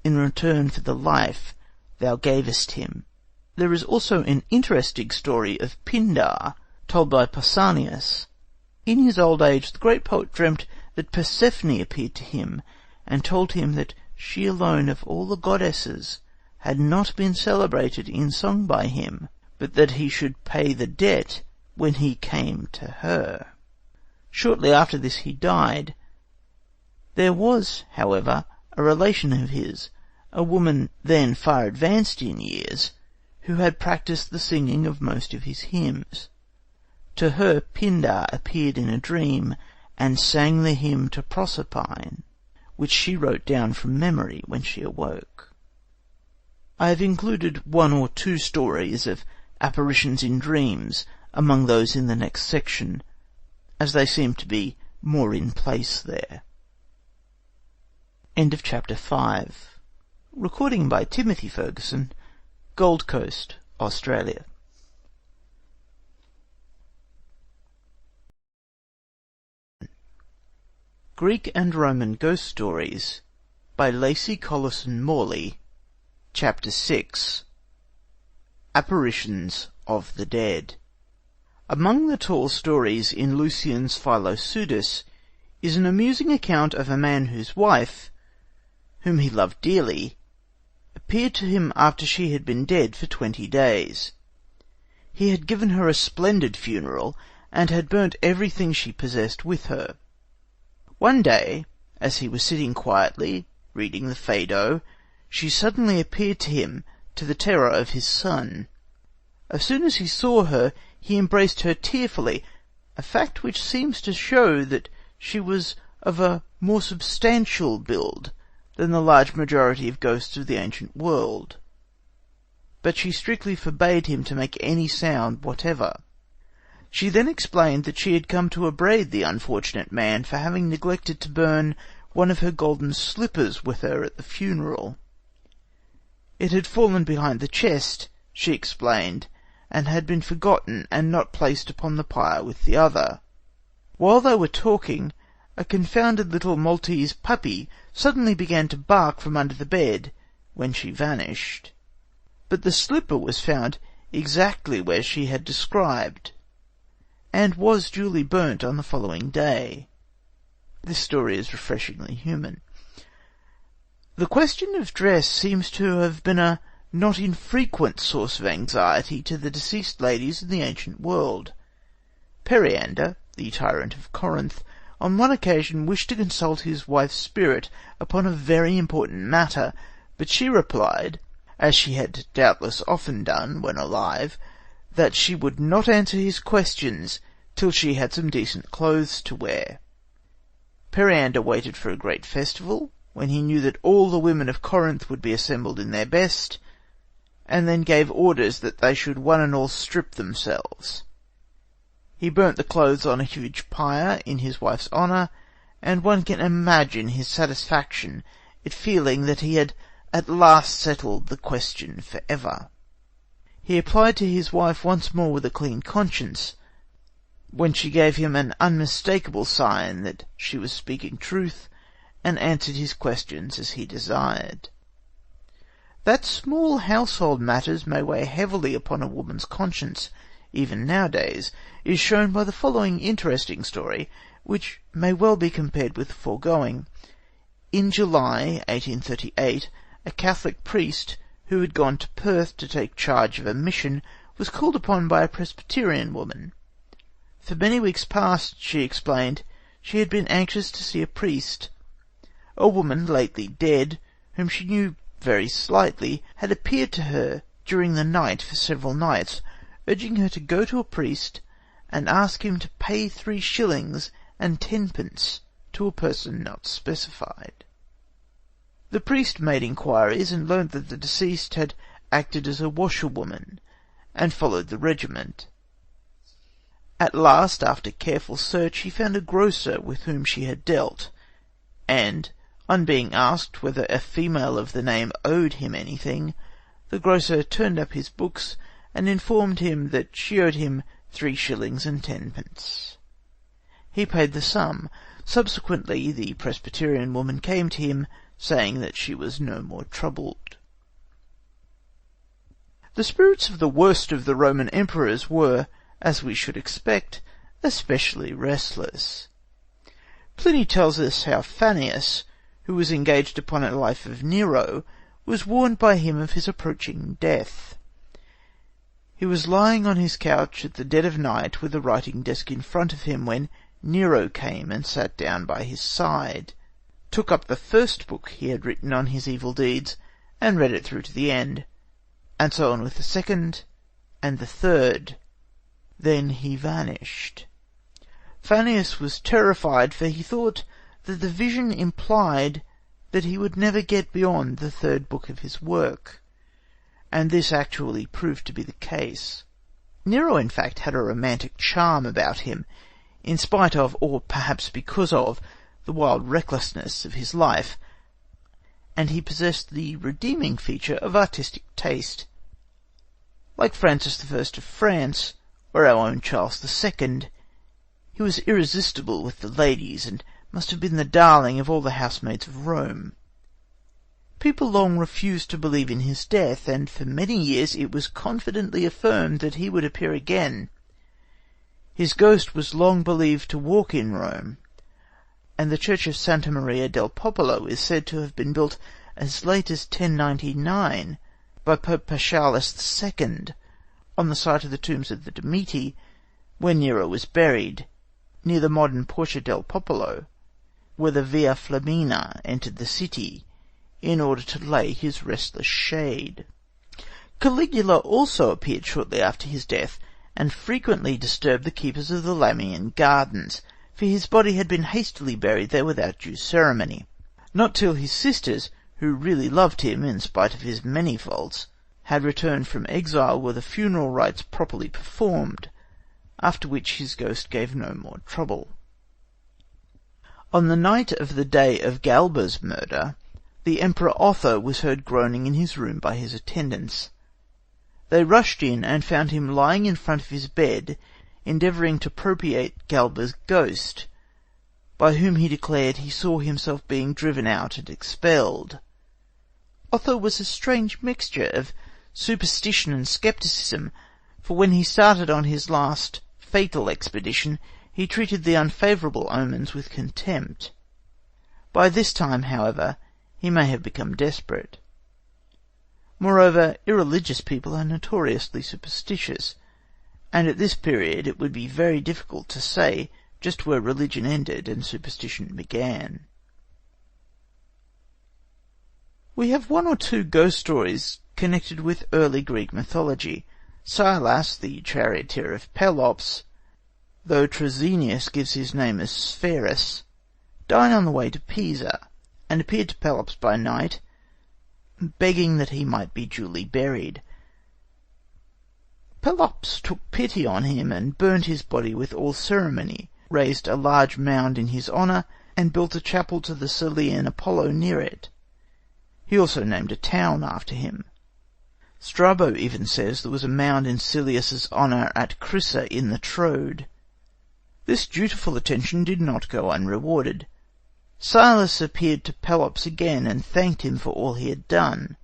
in return for the life thou gavest him." There is also an interesting story of Pindar, told by Pausanias. In his old age the great poet dreamt that Persephone appeared to him, and told him that she alone of all the goddesses had not been celebrated in song by him, but that he should pay the debt when he came to her. Shortly after this he died. There was, however, a relation of his, a woman then far advanced in years, who had practised the singing of most of his hymns. To her Pindar appeared in a dream, and sang the hymn to Proserpine, which she wrote down from memory when she awoke. I have included one or two stories of apparitions in dreams among those in the next section, as they seem to be more in place there. End of Chapter 5. Recording by Timothy Ferguson, Gold Coast, Australia. Greek and Roman Ghost Stories by Lacey Collison Morley. Chapter 6. Apparitions of the Dead. Among the tall stories in Lucian's Philopseudus is an amusing account of a man whose wife, whom he loved dearly, appeared to him after she had been dead for 20 days. He had given her a splendid funeral, and had burnt everything she possessed with her. One day, as he was sitting quietly, reading the Phaedo, she suddenly appeared to him, to the terror of his son. As soon as he saw her, he embraced her tearfully, a fact which seems to show that she was of a more substantial build than the large majority of ghosts of the ancient world. But she strictly forbade him to make any sound whatever. She then explained that she had come to upbraid the unfortunate man for having neglected to burn one of her golden slippers with her at the funeral. It had fallen behind the chest, she explained, and had been forgotten and not placed upon the pyre with the other. While they were talking, a confounded little Maltese puppy suddenly began to bark from under the bed, when she vanished. But the slipper was found exactly where she had described, and was duly burnt on the following day. This story is refreshingly human. The question of dress seems to have been a not infrequent source of anxiety to the deceased ladies in the ancient world. Periander, the tyrant of Corinth, on one occasion wished to consult his wife's spirit upon a very important matter, but she replied, as she had doubtless often done when alive, that she would not answer his questions till she had some decent clothes to wear. Periander waited for a great festival, when he knew that all the women of Corinth would be assembled in their best, and then gave orders that they should one and all strip themselves. He burnt the clothes on a huge pyre in his wife's honour, and one can imagine his satisfaction at feeling that he had at last settled the question for ever. He applied to his wife once more with a clean conscience, when she gave him an unmistakable sign that she was speaking truth, and answered his questions as he desired. That small household matters may weigh heavily upon a woman's conscience, even nowadays, is shown by the following interesting story, which may well be compared with the foregoing. In July 1838, a Catholic priest, who had gone to Perth to take charge of a mission, was called upon by a Presbyterian woman. For many weeks past, she explained, she had been anxious to see a priest. A woman lately dead, whom she knew very slightly, had appeared to her during the night for several nights, urging her to go to a priest and ask him to pay 3 shillings and 10 pence to a person not specified. The priest made inquiries and learnt that the deceased had acted as a washerwoman, and followed the regiment. At last, after careful search, he found a grocer with whom she had dealt, and, on being asked whether a female of the name owed him anything, the grocer turned up his books and informed him that she owed him 3 shillings and 10p. He paid the sum. Subsequently, the Presbyterian woman came to him, saying that she was no more troubled. The spirits of the worst of the Roman emperors were, as we should expect, especially restless. Pliny tells us how Fannius, who was engaged upon a life of Nero, was warned by him of his approaching death. He was lying on his couch at the dead of night with a writing desk in front of him when Nero came and sat down by his side, took up the first book he had written on his evil deeds, and read it through to the end, and so on with the second and the third. Then he vanished. Fannius was terrified, for he thought that the vision implied that he would never get beyond the third book of his work, and this actually proved to be the case. Nero, in fact, had a romantic charm about him, in spite of, or perhaps because of, the wild recklessness of his life, and he possessed the redeeming feature of artistic taste. Like Francis I of France, or our own Charles II, he was irresistible with the ladies, and must have been the darling of all the housemaids of Rome. People long refused to believe in his death, and for many years it was confidently affirmed that he would appear again. His ghost was long believed to walk in Rome, and the church of Santa Maria del Popolo is said to have been built as late as 1099 by Pope Paschalis II, on the site of the tombs of the Domiti, where Nero was buried, near the modern Porta del Popolo, where the Via Flaminia entered the city, in order to lay his restless shade. Caligula also appeared shortly after his death, and frequently disturbed the keepers of the Lamian gardens, for his body had been hastily buried there without due ceremony. Not till his sisters, who really loved him in spite of his many faults, had returned from exile were the funeral rites properly performed, after which his ghost gave no more trouble. On the night of the day of Galba's murder, the Emperor Otho was heard groaning in his room by his attendants. They rushed in and found him lying in front of his bed, endeavouring to propitiate Galba's ghost, by whom he declared he saw himself being driven out and expelled. Otho was a strange mixture of superstition and scepticism, for when he started on his last fatal expedition, he treated the unfavourable omens with contempt. By this time, however, he may have become desperate. Moreover, irreligious people are notoriously superstitious, and at this period it would be very difficult to say just where religion ended and superstition began. We have 1 or 2 ghost stories connected with early Greek mythology. Silas, the charioteer of Pelops, though Trezenius gives his name as Spherus, died on the way to Pisa, and appeared to Pelops by night, begging that he might be duly buried. Pelops took pity on him and burnt his body with all ceremony, raised a large mound in his honour, and built a chapel to the Celean Apollo near it. He also named a town after him. Strabo even says there was a mound in Celeus's honour at Crissa in the Troad. This dutiful attention did not go unrewarded. Silas appeared to Pelops again and thanked him for all he had done,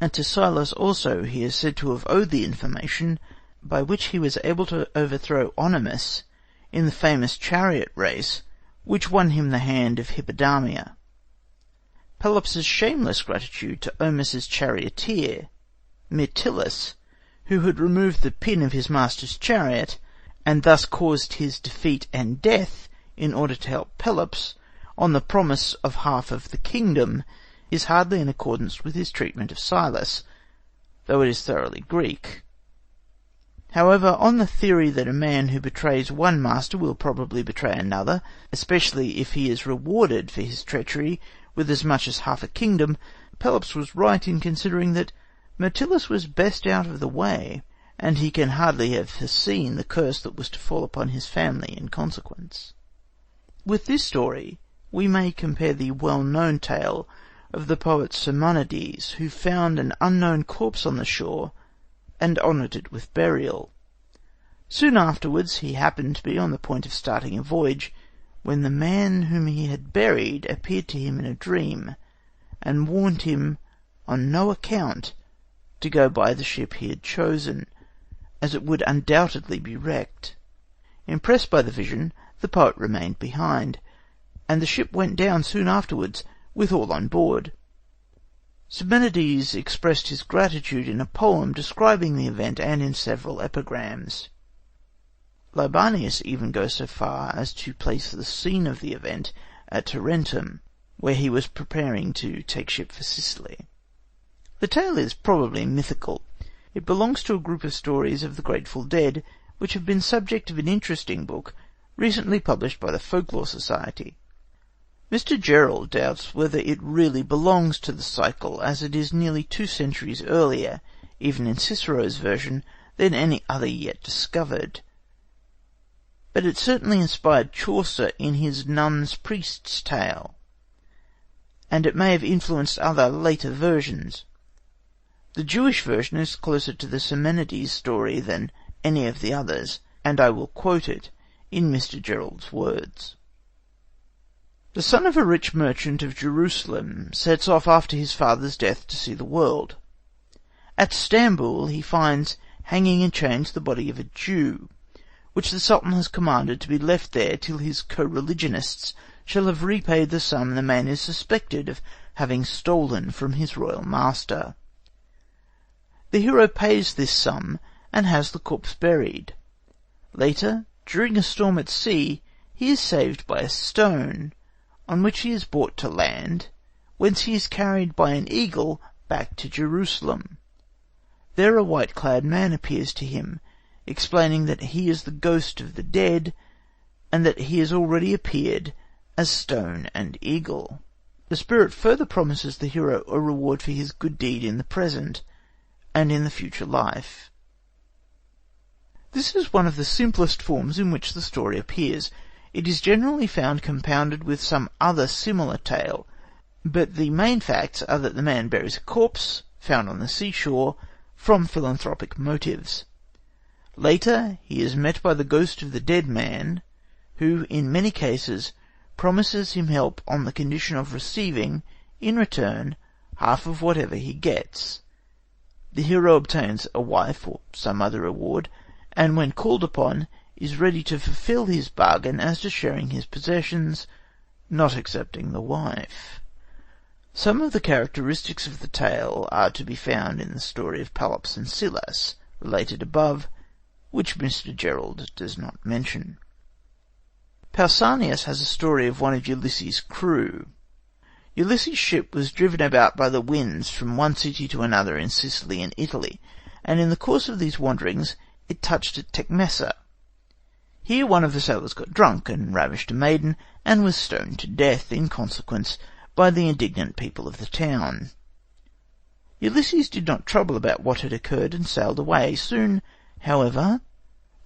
and to Silas also he is said to have owed the information by which he was able to overthrow Onymus in the famous chariot race which won him the hand of Hippodamia. Pelops's shameless gratitude to Omus's charioteer, Myrtilus, who had removed the pin of his master's chariot, and thus caused his defeat and death in order to help Pelops, on the promise of half of the kingdom, is hardly in accordance with his treatment of Silas, though it is thoroughly Greek. However, on the theory that a man who betrays one master will probably betray another, especially if he is rewarded for his treachery with as much as half a kingdom, Pelops was right in considering that Myrtilus was best out of the way, and he can hardly have foreseen the curse that was to fall upon his family in consequence. With this story we may compare the well-known tale of the poet Simonides, who found an unknown corpse on the shore and honoured it with burial. Soon afterwards he happened to be on the point of starting a voyage, when the man whom he had buried appeared to him in a dream, and warned him on no account to go by the ship he had chosen, as it would undoubtedly be wrecked. Impressed by the vision, the poet remained behind, and the ship went down soon afterwards with all on board. Simonides expressed his gratitude in a poem describing the event and in several epigrams. Libanius even goes so far as to place the scene of the event at Tarentum, where he was preparing to take ship for Sicily. The tale is probably mythical. It belongs to a group of stories of the Grateful Dead, which have been subject of an interesting book recently published by the Folklore Society. Mr. Gerald doubts whether it really belongs to the cycle, as it is nearly 2 centuries earlier, even in Cicero's version, than any other yet discovered. But it certainly inspired Chaucer in his Nun's Priest's Tale, and it may have influenced other later versions. The Jewish version is closer to the Simonides story than any of the others, and I will quote it in Mr. Gerald's words. The son of a rich merchant of Jerusalem sets off after his father's death to see the world. At Stamboul he finds hanging in chains the body of a Jew, which the Sultan has commanded to be left there till his co-religionists shall have repaid the sum the man is suspected of having stolen from his royal master. The hero pays this sum and has the corpse buried. Later, during a storm at sea, he is saved by a stone, on which he is brought to land, whence he is carried by an eagle back to Jerusalem. There a white-clad man appears to him, explaining that he is the ghost of the dead, and that he has already appeared as stone and eagle. The spirit further promises the hero a reward for his good deed in the present and in the future life. This is one of the simplest forms in which the story appears. It is generally found compounded with some other similar tale, but the main facts are that the man buries a corpse, found on the seashore, from philanthropic motives. Later, he is met by the ghost of the dead man, who, in many cases, promises him help on the condition of receiving, in return, half of whatever he gets. The hero obtains a wife or some other reward, and when called upon, is ready to fulfill his bargain as to sharing his possessions, not excepting the wife. Some of the characteristics of the tale are to be found in the story of Pelops and Silas, related above, which Mr. Gerald does not mention. Pausanias has a story of one of Ulysses' crew. Ulysses' ship was driven about by the winds from one city to another in Sicily and Italy, and in the course of these wanderings it touched at Tecmessa. Here one of the sailors got drunk and ravished a maiden, and was stoned to death in consequence by the indignant people of the town. Ulysses did not trouble about what had occurred, and sailed away. Soon, however,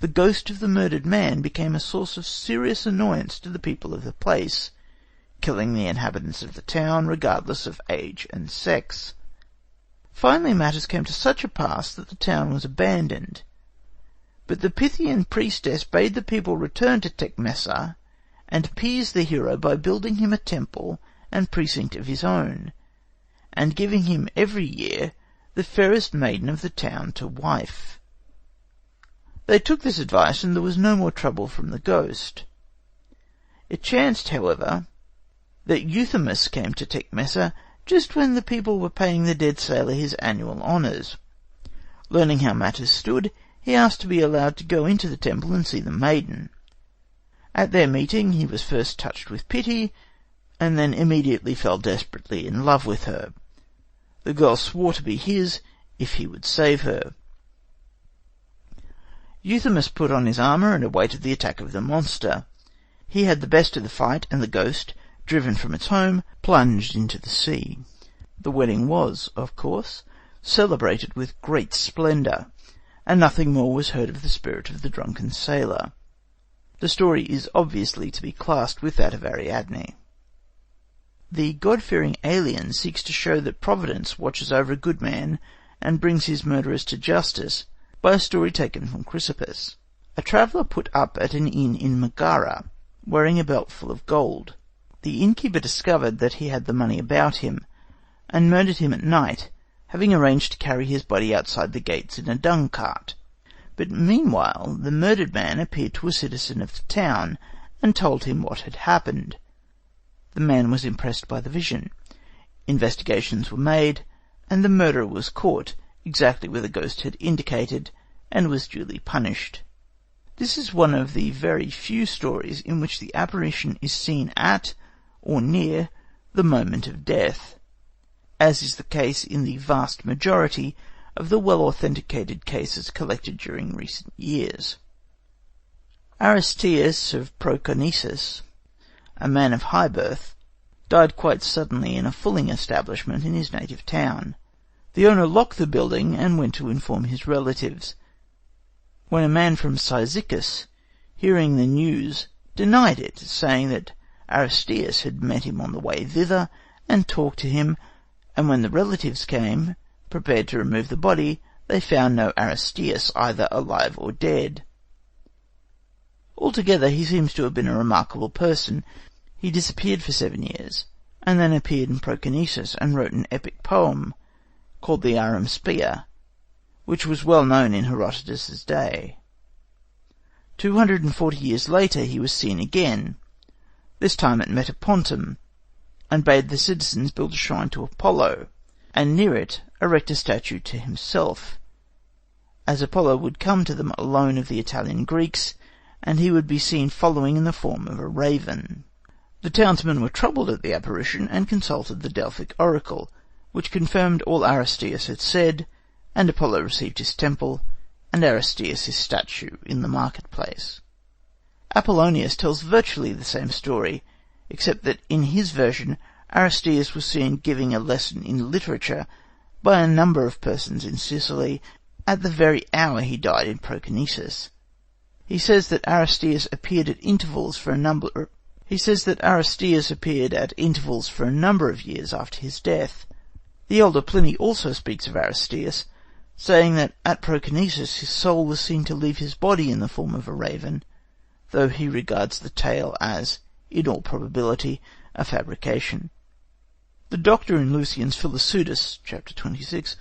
the ghost of the murdered man became a source of serious annoyance to the people of the place, killing the inhabitants of the town, regardless of age and sex. Finally matters came to such a pass that the town was abandoned. But the Pythian priestess bade the people return to Tecmessa, and appease the hero by building him a temple and precinct of his own, and giving him every year the fairest maiden of the town to wife. They took this advice, and there was no more trouble from the ghost. It chanced, however, that Euthymus came to Tecmessa just when the people were paying the dead sailor his annual honours. Learning how matters stood, he asked to be allowed to go into the temple and see the maiden. At their meeting he was first touched with pity, and then immediately fell desperately in love with her. The girl swore to be his if he would save her. Euthymus put on his armour and awaited the attack of the monster. He had the best of the fight, and the ghost, driven from its home, plunged into the sea. The wedding was, of course, celebrated with great splendour, and nothing more was heard of the spirit of the drunken sailor. The story is obviously to be classed with that of Ariadne. The God-fearing alien seeks to show that Providence watches over a good man and brings his murderers to justice by a story taken from Chrysippus. A traveller put up at an inn in Megara, wearing a belt full of gold. The innkeeper discovered that he had the money about him, and murdered him at night, having arranged to carry his body outside the gates in a dung cart. But meanwhile the murdered man appeared to a citizen of the town, and told him what had happened. The man was impressed by the vision. Investigations were made, and the murderer was caught exactly where the ghost had indicated, and was duly punished. This is one of the very few stories in which the apparition is seen at, or near, the moment of death, as is the case in the vast majority of the well-authenticated cases collected during recent years. Aristeas of Proconnesus, a man of high birth, died quite suddenly in a fulling establishment in his native town. The owner locked the building and went to inform his relatives, when a man from Cyzicus, hearing the news, denied it, saying that Aristeas had met him on the way thither and talked to him, and when the relatives came, prepared to remove the body, they found no Aristeas either alive or dead. Altogether he seems to have been a remarkable person. He disappeared for 7 years, and then appeared in Proconnesus and wrote an epic poem called the Arum Spear, which was well known in Herodotus's day. 240 years later he was seen again, this time at Metapontum, and bade the citizens build a shrine to Apollo, and near it erect a statue to himself, as Apollo would come to them alone of the Italian Greeks, and he would be seen following in the form of a raven. The townsmen were troubled at the apparition, and consulted the Delphic oracle, which confirmed all Aristeas had said, and Apollo received his temple, and Aristeas his statue in the marketplace. Apollonius tells virtually the same story, except that in his version Aristeas was seen giving a lesson in literature by a number of persons in Sicily at the very hour he died in Proconnesus. He says that Aristeas appeared at intervals for a number of years after his death. The elder Pliny also speaks of Aristeas, saying that at Proconnesus his soul was seen to leave his body in the form of a raven, though he regards the tale as, in all probability, a fabrication. The doctor in Lucian's Philopseudus, chapter 26,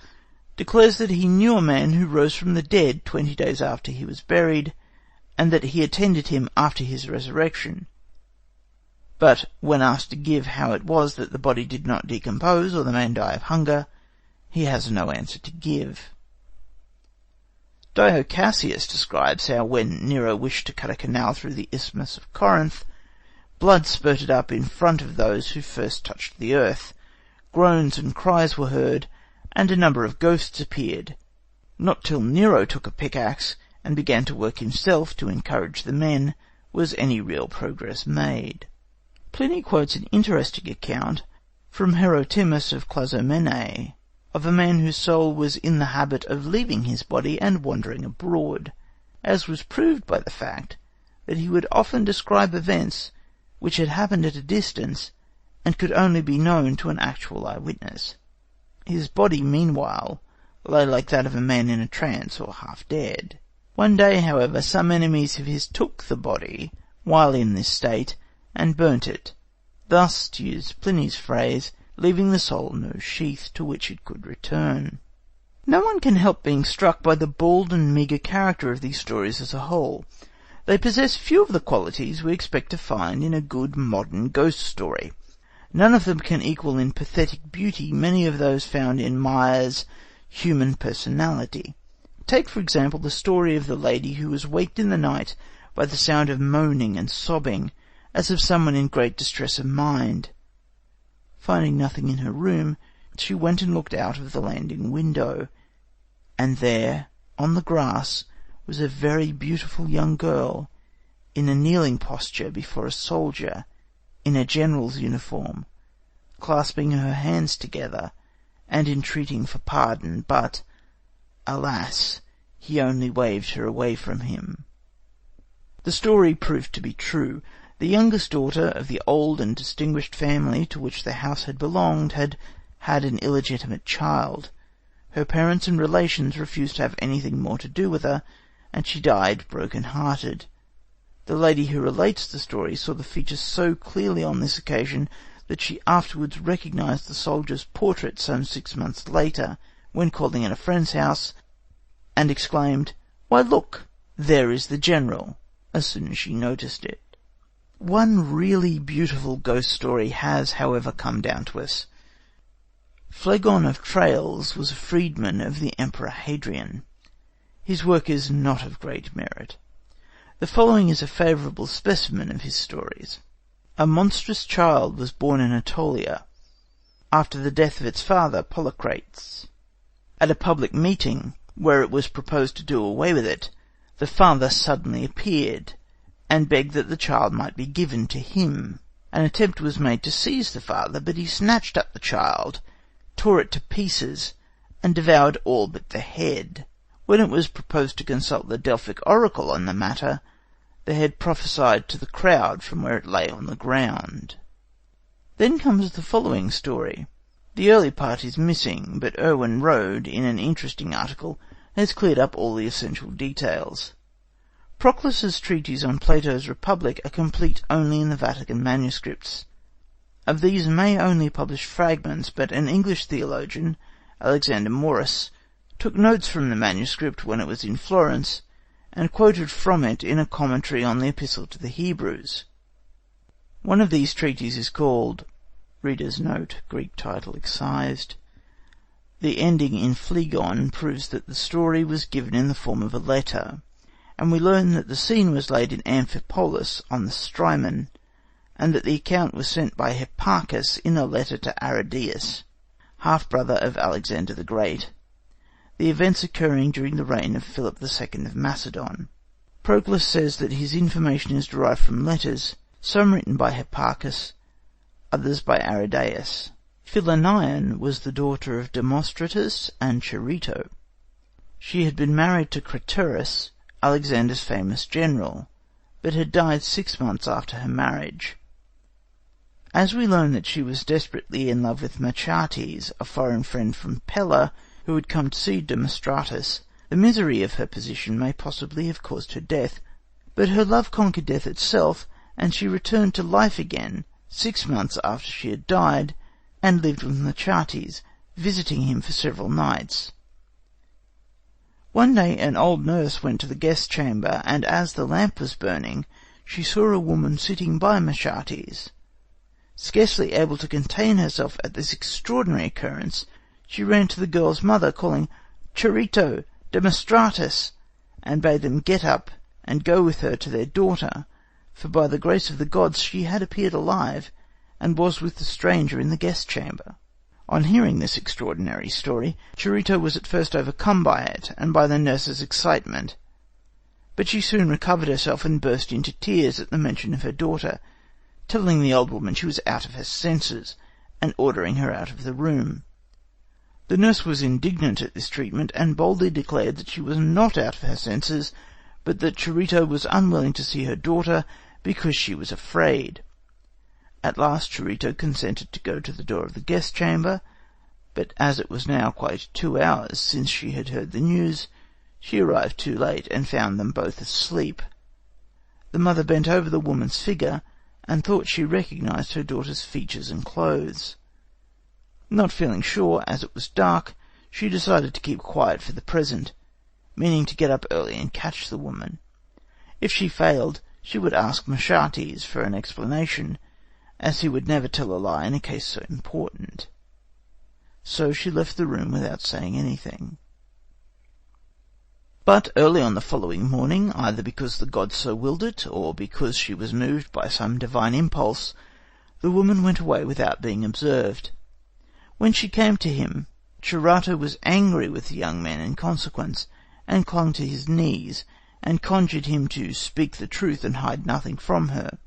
declares that he knew a man who rose from the dead 20 days after he was buried, and that he attended him after his resurrection. But when asked to give how it was that the body did not decompose or the man die of hunger, he has no answer to give. Dio Cassius describes how when Nero wished to cut a canal through the Isthmus of Corinth, blood spurted up in front of those who first touched the earth, groans and cries were heard, and a number of ghosts appeared. Not till Nero took a pickaxe and began to work himself to encourage the men was any real progress made. Pliny quotes an interesting account from Herotimus of Clazomenae of a man whose soul was in the habit of leaving his body and wandering abroad, as was proved by the fact that he would often describe events which had happened at a distance and could only be known to an actual eyewitness. His body, meanwhile, lay like that of a man in a trance or half dead. One day, however, some enemies of his took the body, while in this state, and burnt it, thus, to use Pliny's phrase, leaving the soul no sheath to which it could return. No one can help being struck by the bald and meagre character of these stories as a whole. They possess few of the qualities we expect to find in a good modern ghost story. None of them can equal in pathetic beauty many of those found in Meyer's Human Personality. Take, for example, the story of the lady who was waked in the night by the sound of moaning and sobbing, as of someone in great distress of mind. Finding nothing in her room, she went and looked out of the landing window, and there, on the grass, was a very beautiful young girl, in a kneeling posture before a soldier, in a general's uniform, clasping her hands together, and entreating for pardon, but, alas, he only waved her away from him. The story proved to be true. The youngest daughter of the old and distinguished family to which the house had belonged had had an illegitimate child. Her parents and relations refused to have anything more to do with her, and she died broken-hearted. The lady who relates the story saw the features so clearly on this occasion that she afterwards recognized the soldier's portrait some 6 months later, when calling at a friend's house, and exclaimed, "Why, look, there is the general," as soon as she noticed it. One really beautiful ghost story has, however, come down to us. Phlegon of Tralles was a freedman of the Emperor Hadrian. His work is not of great merit. The following is a favourable specimen of his stories. A monstrous child was born in Aetolia, after the death of its father, Polycrates. At a public meeting, where it was proposed to do away with it, the father suddenly appeared, and begged that the child might be given to him. An attempt was made to seize the father, but he snatched up the child, tore it to pieces, and devoured all but the head. When it was proposed to consult the Delphic oracle on the matter, the head prophesied to the crowd from where it lay on the ground. Then comes the following story. The early part is missing, but Erwin Rohde, in an interesting article, has cleared up all the essential details. Proclus's treatise on Plato's Republic are complete only in the Vatican manuscripts. Of these May only published fragments, but an English theologian, Alexander Morus, took notes from the manuscript when it was in Florence, and quoted from it in a commentary on the Epistle to the Hebrews. One of these treatises is called Greek title excised. The ending in Phlegon proves that the story was given in the form of a letter, and we learn that the scene was laid in Amphipolis on the Strymon, and that the account was sent by Hipparchus in a letter to Aridaeus, half-brother of Alexander the Great, the events occurring during the reign of Philip II of Macedon. Proclus says that his information is derived from letters, some written by Hipparchus, others by Aridaeus. Philonion was the daughter of Demostratus and Charito. She had been married to Craterus, Alexander's famous general, but had died 6 months after her marriage. As we learn that she was desperately in love with Machates, a foreign friend from Pella, who had come to see Demostratus, the misery of her position may possibly have caused her death, but her love conquered death itself, and she returned to life again 6 months after she had died, and lived with Machates, visiting him for several nights. One day an old nurse went to the guest chamber, and as the lamp was burning, she saw a woman sitting by Machates. Scarcely able to contain herself at this extraordinary occurrence, she ran to the girl's mother, calling, "Charito, Demostratus," and bade them get up and go with her to their daughter, for by the grace of the gods she had appeared alive, and was with the stranger in the guest chamber. On hearing this extraordinary story, Charito was at first overcome by it, and by the nurse's excitement. But she soon recovered herself, and burst into tears at the mention of her daughter, telling the old woman she was out of her senses, and ordering her out of the room. The nurse was indignant at this treatment, and boldly declared that she was not out of her senses, but that Charito was unwilling to see her daughter because she was afraid. At last Charito consented to go to the door of the guest chamber, but as it was now quite 2 hours since she had heard the news, she arrived too late, and found them both asleep. The mother bent over the woman's figure, and thought she recognized her daughter's features and clothes. Not feeling sure, as it was dark, she decided to keep quiet for the present, meaning to get up early and catch the woman. If she failed, she would ask Machates for an explanation, as he would never tell a lie in a case so important. So she left the room without saying anything. But early on the following morning, either because the gods so willed it, or because she was moved by some divine impulse, the woman went away without being observed. When she came to him, Charito was angry with the young men in consequence, and clung to his knees, and conjured him to speak the truth and hide nothing from her.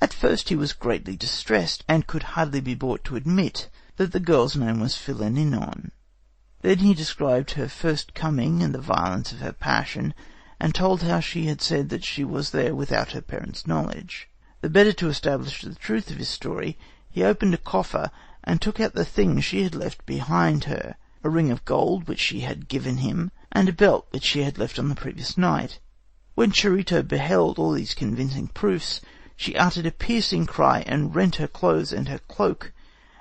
At first he was greatly distressed, and could hardly be brought to admit that the girl's name was Philinnion. Then he described her first coming and the violence of her passion, and told how she had said that she was there without her parents' knowledge. The better to establish the truth of his story, he opened a coffer and took out the things she had left behind her, a ring of gold which she had given him, and a belt which she had left on the previous night. When Charito beheld all these convincing proofs, she uttered a piercing cry, and rent her clothes and her cloak,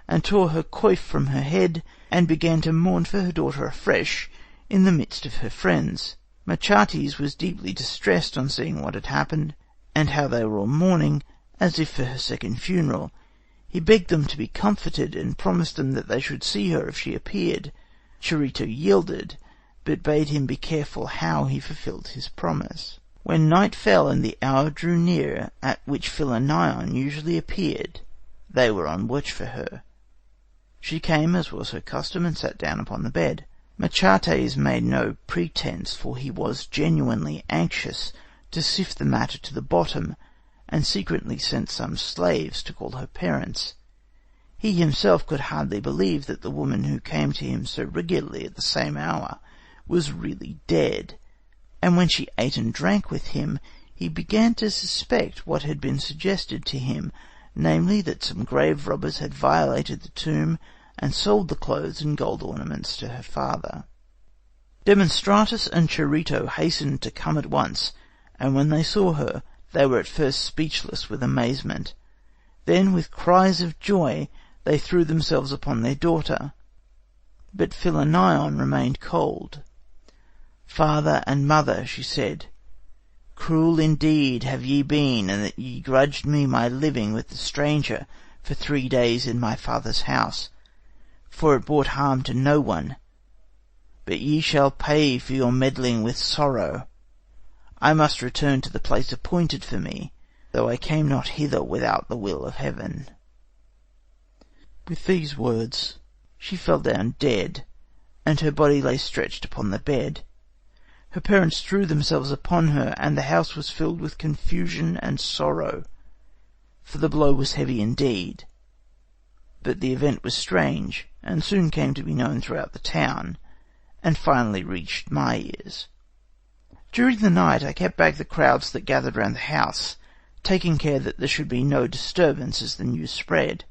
and tore her coif from her head, and began to mourn for her daughter afresh in the midst of her friends. Machates was deeply distressed on seeing what had happened, and how they were all mourning, as if for her second funeral. He begged them to be comforted, and promised them that they should see her if she appeared. Charito yielded, but bade him be careful how he fulfilled his promise. When night fell and the hour drew near at which Philinnion usually appeared, they were on watch for her. She came, as was her custom, and sat down upon the bed. Machates made no pretence, for he was genuinely anxious to sift the matter to the bottom, and secretly sent some slaves to call her parents. He himself could hardly believe that the woman who came to him so regularly at the same hour was really dead, and when she ate and drank with him, he began to suspect what had been suggested to him, namely that some grave robbers had violated the tomb and sold the clothes and gold ornaments to her father. Demonstratus and Charito hastened to come at once, and when they saw her, they were at first speechless with amazement. Then, with cries of joy, they threw themselves upon their daughter. But Philinnion remained cold. "Father and mother," she said, "cruel indeed have ye been, and that ye grudged me my living with the stranger for 3 days in my father's house, for it brought harm to no one. But ye shall pay for your meddling with sorrow. I must return to the place appointed for me, though I came not hither without the will of heaven." With these words she fell down dead, and her body lay stretched upon the bed. Her parents threw themselves upon her, and the house was filled with confusion and sorrow, for the blow was heavy indeed. But the event was strange, and soon came to be known throughout the town, and finally reached my ears. During the night I kept back the crowds that gathered round the house, taking care that there should be no disturbance as the news spread.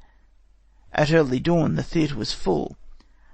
At early dawn the theatre was full.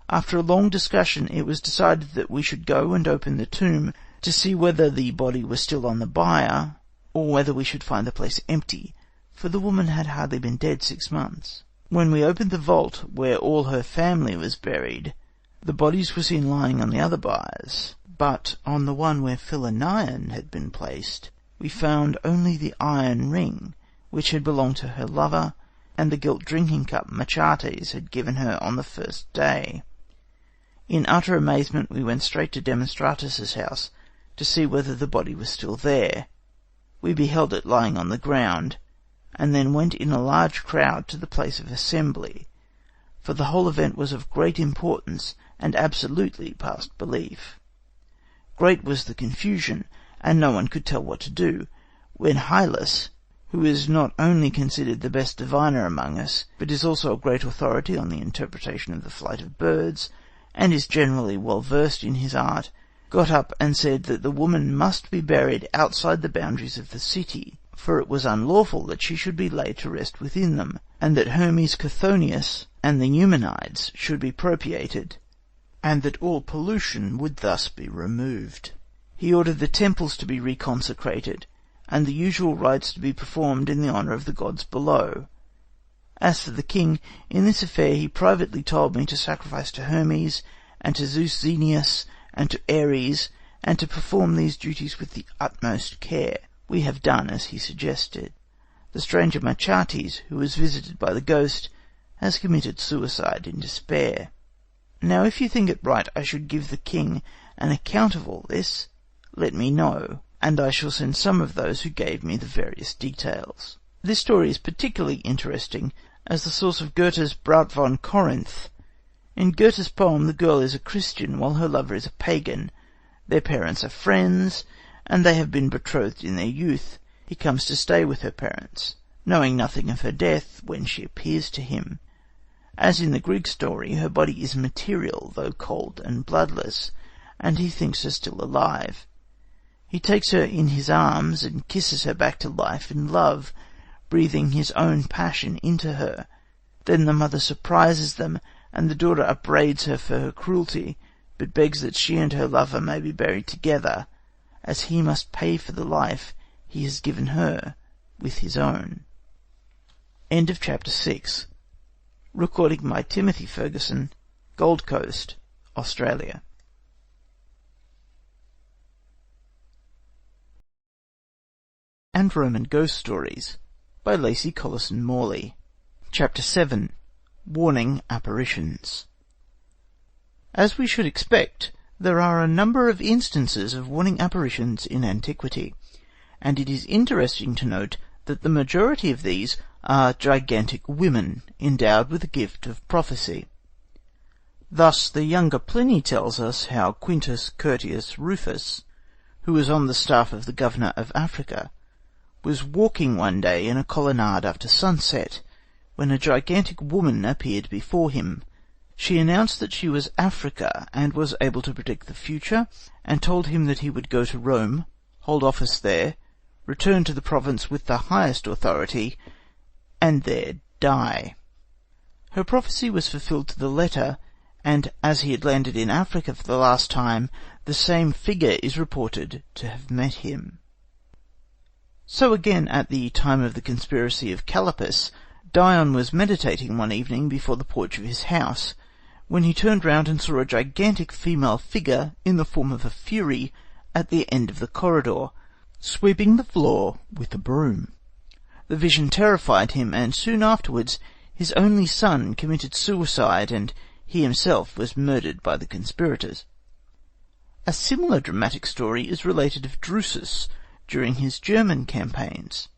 After a long discussion it was decided that we should go and open the tomb to see whether the body was still on the bier, or whether we should find the place empty, for the woman had hardly been dead 6 months. When we opened the vault where all her family was buried, the bodies were seen lying on the other biers, but on the one where Philinnion had been placed, we found only the iron ring which had belonged to her lover, and the gilt drinking cup Machates had given her on the first day. In utter amazement we went straight to Demonstratus's house to see whether the body was still there. We beheld it lying on the ground, and then went in a large crowd to the place of assembly, for the whole event was of great importance and absolutely past belief. Great was the confusion, and no one could tell what to do, when Hylas, who is not only considered the best diviner among us, but is also a great authority on the interpretation of the flight of birds, and is generally well versed in his art, got up and said that the woman must be buried outside the boundaries of the city, for it was unlawful that she should be laid to rest within them, and that Hermes Chthonius and the Eumenides should be propitiated, and that all pollution would thus be removed. He ordered the temples to be reconsecrated, and the usual rites to be performed in the honour of the gods below. As for the king, in this affair he privately told me to sacrifice to Hermes, and to Zeus Xenius, and to Ares, and to perform these duties with the utmost care. We have done as he suggested. The stranger Machates, who was visited by the ghost, has committed suicide in despair. Now if you think it right I should give the king an account of all this, let me know, and I shall send some of those who gave me the various details. This story is particularly interesting as the source of Goethe's Braut von Corinth. In Goethe's poem the girl is a Christian while her lover is a pagan, Their parents are friends, and they have been betrothed in their youth. He comes to stay with her parents, knowing nothing of her death when she appears to him. As in the Greek story, her body is material, though cold and bloodless, and he thinks her still alive. He takes her in his arms and kisses her back to life and love, breathing his own passion into her. Then the mother surprises them, and the daughter upbraids her for her cruelty, but begs that she and her lover may be buried together, as he must pay for the life he has given her with his own. End of Chapter 6. Recording by Timothy Ferguson, Gold Coast, Australia. And Roman Ghost Stories by Lacey Collison Morley. Chapter 7. Warning Apparitions. As we should expect, there are a number of instances of warning apparitions in antiquity, and it is interesting to note that the majority of these are gigantic women endowed with the gift of prophecy. Thus the younger Pliny tells us how Quintus Curtius Rufus, who was on the staff of the governor of Africa, was walking one day in a colonnade after sunset, when a gigantic woman appeared before him. She announced that she was Africa, and was able to predict the future, and told him that he would go to Rome, hold office there, return to the province with the highest authority, and there die. Her prophecy was fulfilled to the letter, and as he had landed in Africa for the last time, the same figure is reported to have met him. So again, at the time of the conspiracy of Calipus, Dion was meditating one evening before the porch of his house, when he turned round and saw a gigantic female figure in the form of a fury at the end of the corridor, sweeping the floor with a broom. The vision terrified him, and soon afterwards his only son committed suicide, and he himself was murdered by the conspirators. A similar dramatic story is related of Drusus during his German campaigns.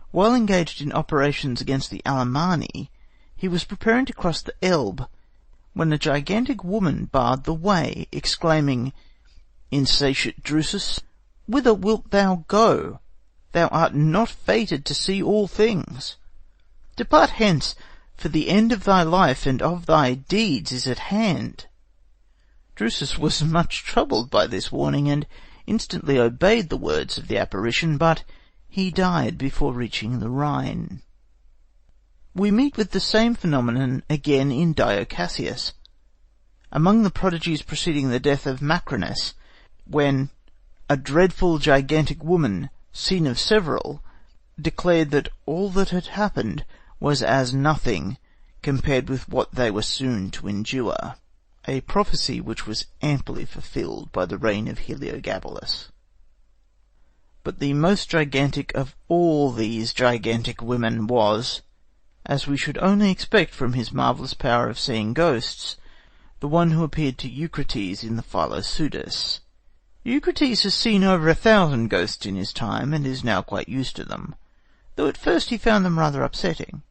While engaged in operations against the Alemanni, he was preparing to cross the Elbe, when a gigantic woman barred the way, exclaiming, "Insatiate Drusus, whither wilt thou go? Thou art not fated to see all things. Depart hence, for the end of thy life and of thy deeds is at hand." Drusus was much troubled by this warning, and instantly obeyed the words of the apparition, but he died before reaching the Rhine. We meet with the same phenomenon again in Dio Cassius. Among the prodigies preceding the death of Macrinus, when a dreadful gigantic woman, seen of several, declared that all that had happened was as nothing compared with what they were soon to endure, a prophecy which was amply fulfilled by the reign of Heliogabalus. But the most gigantic of all these gigantic women was, as we should only expect from his marvellous power of seeing ghosts, the one who appeared to Eucrates in the Philopseudus. Eucrates has seen over 1,000 ghosts in his time, and is now quite used to them, though at first he found them rather upsetting.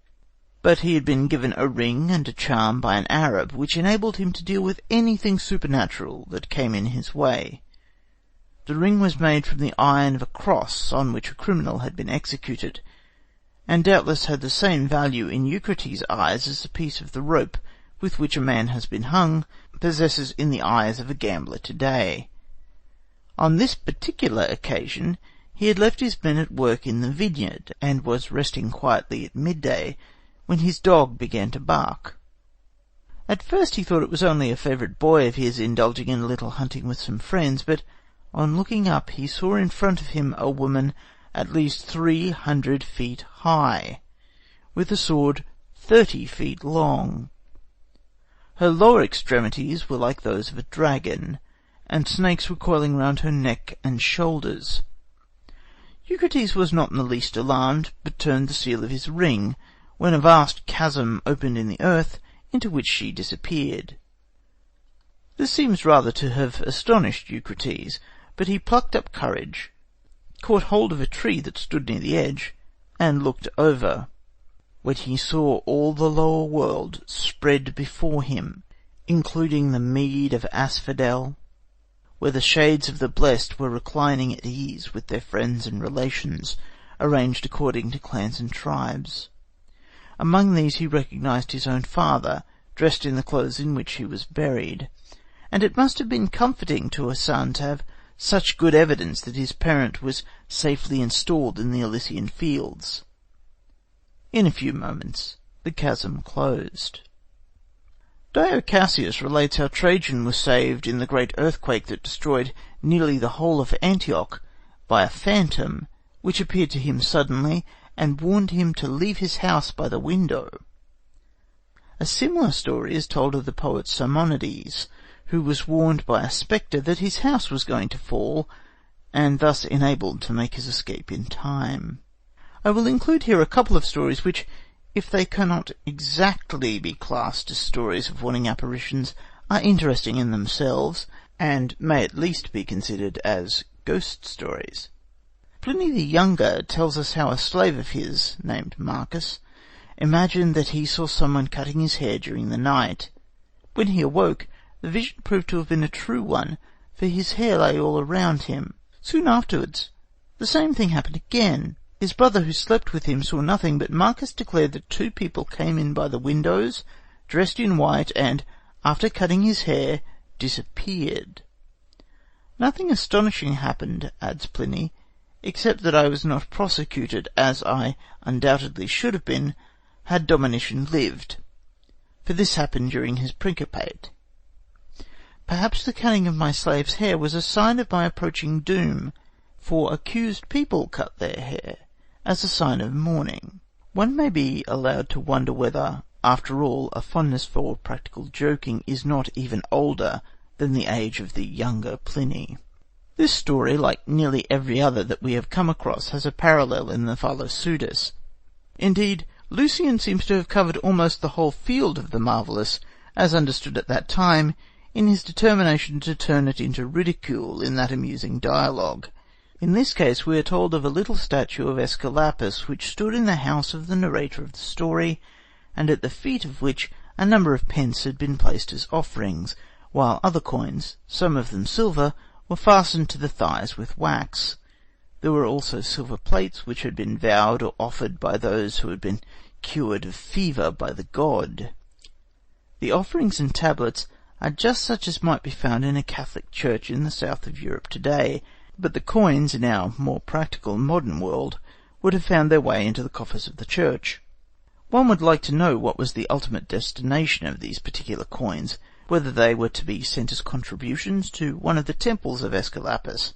But he had been given a ring and a charm by an Arab, which enabled him to deal with anything supernatural that came in his way. The ring was made from the iron of a cross on which a criminal had been executed, and doubtless had the same value in Eucrates' eyes as a piece of the rope with which a man has been hung possesses in the eyes of a gambler today. On this particular occasion he had left his men at work in the vineyard, and was resting quietly at midday, when his dog began to bark. At first he thought it was only a favourite boy of his indulging in a little hunting with some friends, but on looking up he saw in front of him a woman at least 300 feet high, with a sword 30 feet long. Her lower extremities were like those of a dragon, and snakes were coiling round her neck and shoulders. Eucrates was not in the least alarmed, but turned the seal of his ring, when a vast chasm opened in the earth, into which she disappeared. This seems rather to have astonished Eucrates, but he plucked up courage, caught hold of a tree that stood near the edge, and looked over, when he saw all the lower world spread before him, including the mead of asphodel, where the shades of the blessed were reclining at ease with their friends and relations, arranged according to clans and tribes. Among these he recognized his own father, dressed in the clothes in which he was buried, and it must have been comforting to a son to have such good evidence that his parent was safely installed in the Elysian fields. In a few moments the chasm closed. Dio Cassius relates how Trajan was saved in the great earthquake that destroyed nearly the whole of Antioch by a phantom, which appeared to him suddenly and warned him to leave his house by the window. A similar story is told of the poet Simonides, who was warned by a spectre that his house was going to fall, and thus enabled to make his escape in time. I will include here a couple of stories which, if they cannot exactly be classed as stories of warning apparitions, are interesting in themselves, and may at least be considered as ghost stories. Pliny the Younger tells us how a slave of his, named Marcus, imagined that he saw someone cutting his hair during the night. When he awoke, the vision proved to have been a true one, for his hair lay all around him. Soon afterwards, the same thing happened again. His brother who slept with him saw nothing, but Marcus declared that two people came in by the windows, dressed in white, and, after cutting his hair, disappeared. Nothing astonishing happened, adds Pliny, except that I was not prosecuted, as I undoubtedly should have been, had Domitian lived, for this happened during his principate. Perhaps the cutting of my slave's hair was a sign of my approaching doom, for accused people cut their hair, as a sign of mourning. One may be allowed to wonder whether, after all, a fondness for practical joking is not even older than the age of the younger Pliny. This story, like nearly every other that we have come across, has a parallel in the Philopseudus. Indeed, Lucian seems to have covered almost the whole field of the marvellous, as understood at that time, in his determination to turn it into ridicule in that amusing dialogue. In this case we are told of a little statue of Aesculapius which stood in the house of the narrator of the story, and at the feet of which a number of pence had been placed as offerings, while other coins, some of them silver, were fastened to the thighs with wax. There were also silver plates which had been vowed or offered by those who had been cured of fever by the god. The offerings and tablets are just such as might be found in a Catholic church in the south of Europe today, but the coins in our more practical modern world would have found their way into the coffers of the church. One would like to know what was the ultimate destination of these particular coins, whether they were to be sent as contributions to one of the temples of Aesculapius,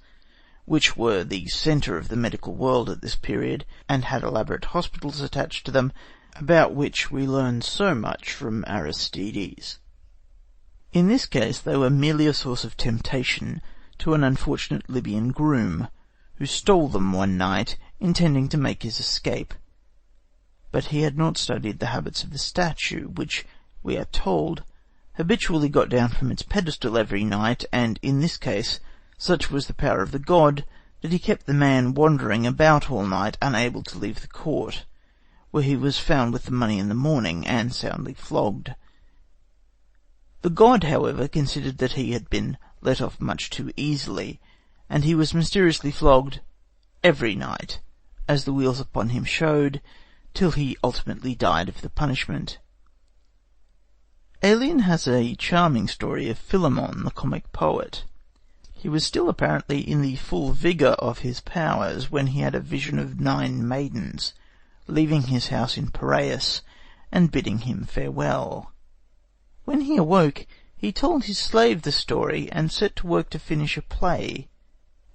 which were the centre of the medical world at this period, and had elaborate hospitals attached to them, about which we learn so much from Aristides. In this case they were merely a source of temptation to an unfortunate Libyan groom, who stole them one night, intending to make his escape. But he had not studied the habits of the statue, which, we are told, habitually got down from its pedestal every night, and in this case such was the power of the god that he kept the man wandering about all night, unable to leave the court, where he was found with the money in the morning, and soundly flogged. The god, however, considered that he had been let off much too easily, and he was mysteriously flogged every night, as the weals upon him showed, till he ultimately died of the punishment. Aelian has a charming story of Philemon, the comic poet. He was still apparently in the full vigour of his powers when he had a vision of 9 maidens, leaving his house in Piraeus, and bidding him farewell. When he awoke, he told his slave the story, and set to work to finish a play,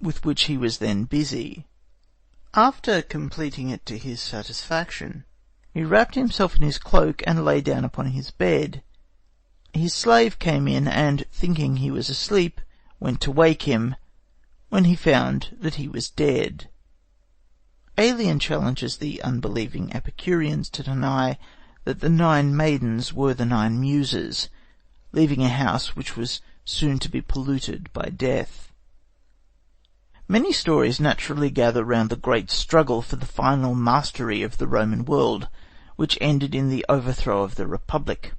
with which he was then busy. After completing it to his satisfaction, he wrapped himself in his cloak, and lay down upon his bed. His slave came in, and, thinking he was asleep, went to wake him, when he found that he was dead. Aelian challenges the unbelieving Epicureans to deny that the 9 maidens were the 9 muses, leaving a house which was soon to be polluted by death. Many stories naturally gather round the great struggle for the final mastery of the Roman world, which ended in the overthrow of the Republic.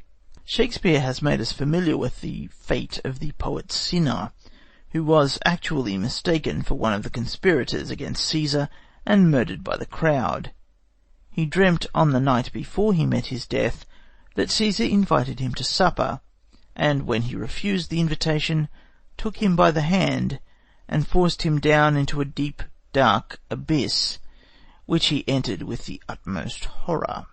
Shakespeare has made us familiar with the fate of the poet Cinna, who was actually mistaken for one of the conspirators against Caesar and murdered by the crowd. He dreamt on the night before he met his death that Caesar invited him to supper, and when he refused the invitation, took him by the hand and forced him down into a deep, dark abyss, which he entered with the utmost horror.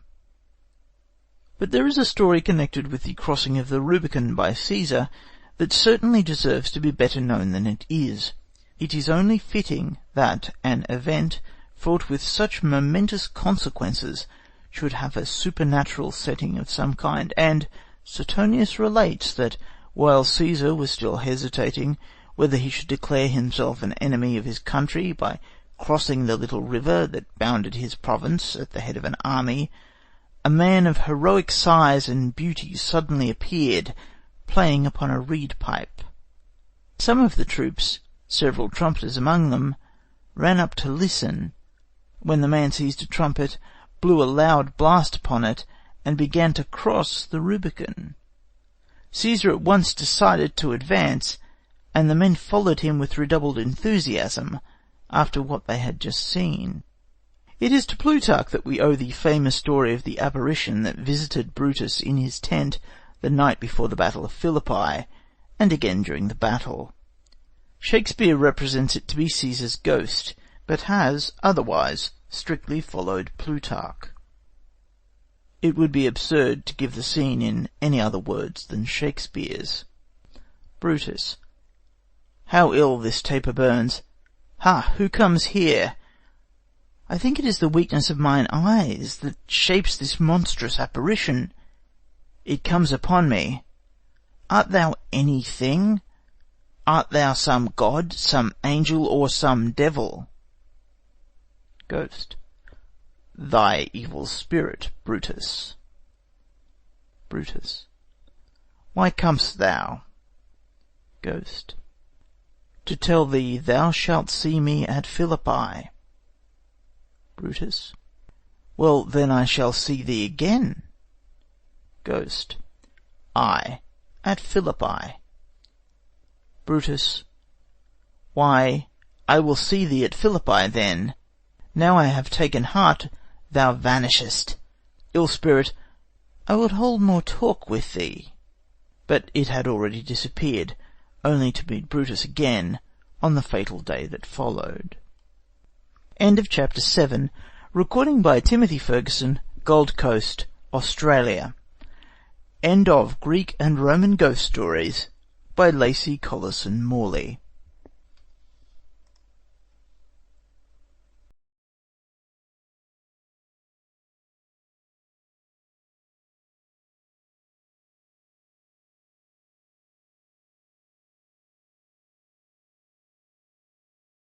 But there is a story connected with the crossing of the Rubicon by Caesar that certainly deserves to be better known than it is. It is only fitting that an event fraught with such momentous consequences should have a supernatural setting of some kind, and Suetonius relates that while Caesar was still hesitating whether he should declare himself an enemy of his country by crossing the little river that bounded his province at the head of an army, a man of heroic size and beauty suddenly appeared, playing upon a reed pipe. Some of the troops, several trumpeters among them, ran up to listen, when the man seized a trumpet, blew a loud blast upon it, and began to cross the Rubicon. Caesar at once decided to advance, and the men followed him with redoubled enthusiasm after what they had just seen. It is to Plutarch that we owe the famous story of the apparition that visited Brutus in his tent the night before the Battle of Philippi, and again during the battle. Shakespeare represents it to be Caesar's ghost, but has, otherwise, strictly followed Plutarch. It would be absurd to give the scene in any other words than Shakespeare's. Brutus. How ill this taper burns! Ha! Who comes here? I think it is the weakness of mine eyes that shapes this monstrous apparition. It comes upon me. Art thou anything? Art thou some god, some angel, or some devil? Ghost. Thy evil spirit, Brutus. Brutus. Why comest thou? Ghost. To tell thee thou shalt see me at Philippi. Brutus. Well, then I shall see thee again. Ghost. Ay, at Philippi. Brutus. Why, I will see thee at Philippi then. Now I have taken heart, thou vanishest. Ill spirit, I would hold more talk with thee. But it had already disappeared, only to meet Brutus again on the fatal day that followed. End of Chapter 7. Recording by Timothy Ferguson, Gold Coast, Australia. End of Greek and Roman Ghost Stories by Lacey Collison Morley.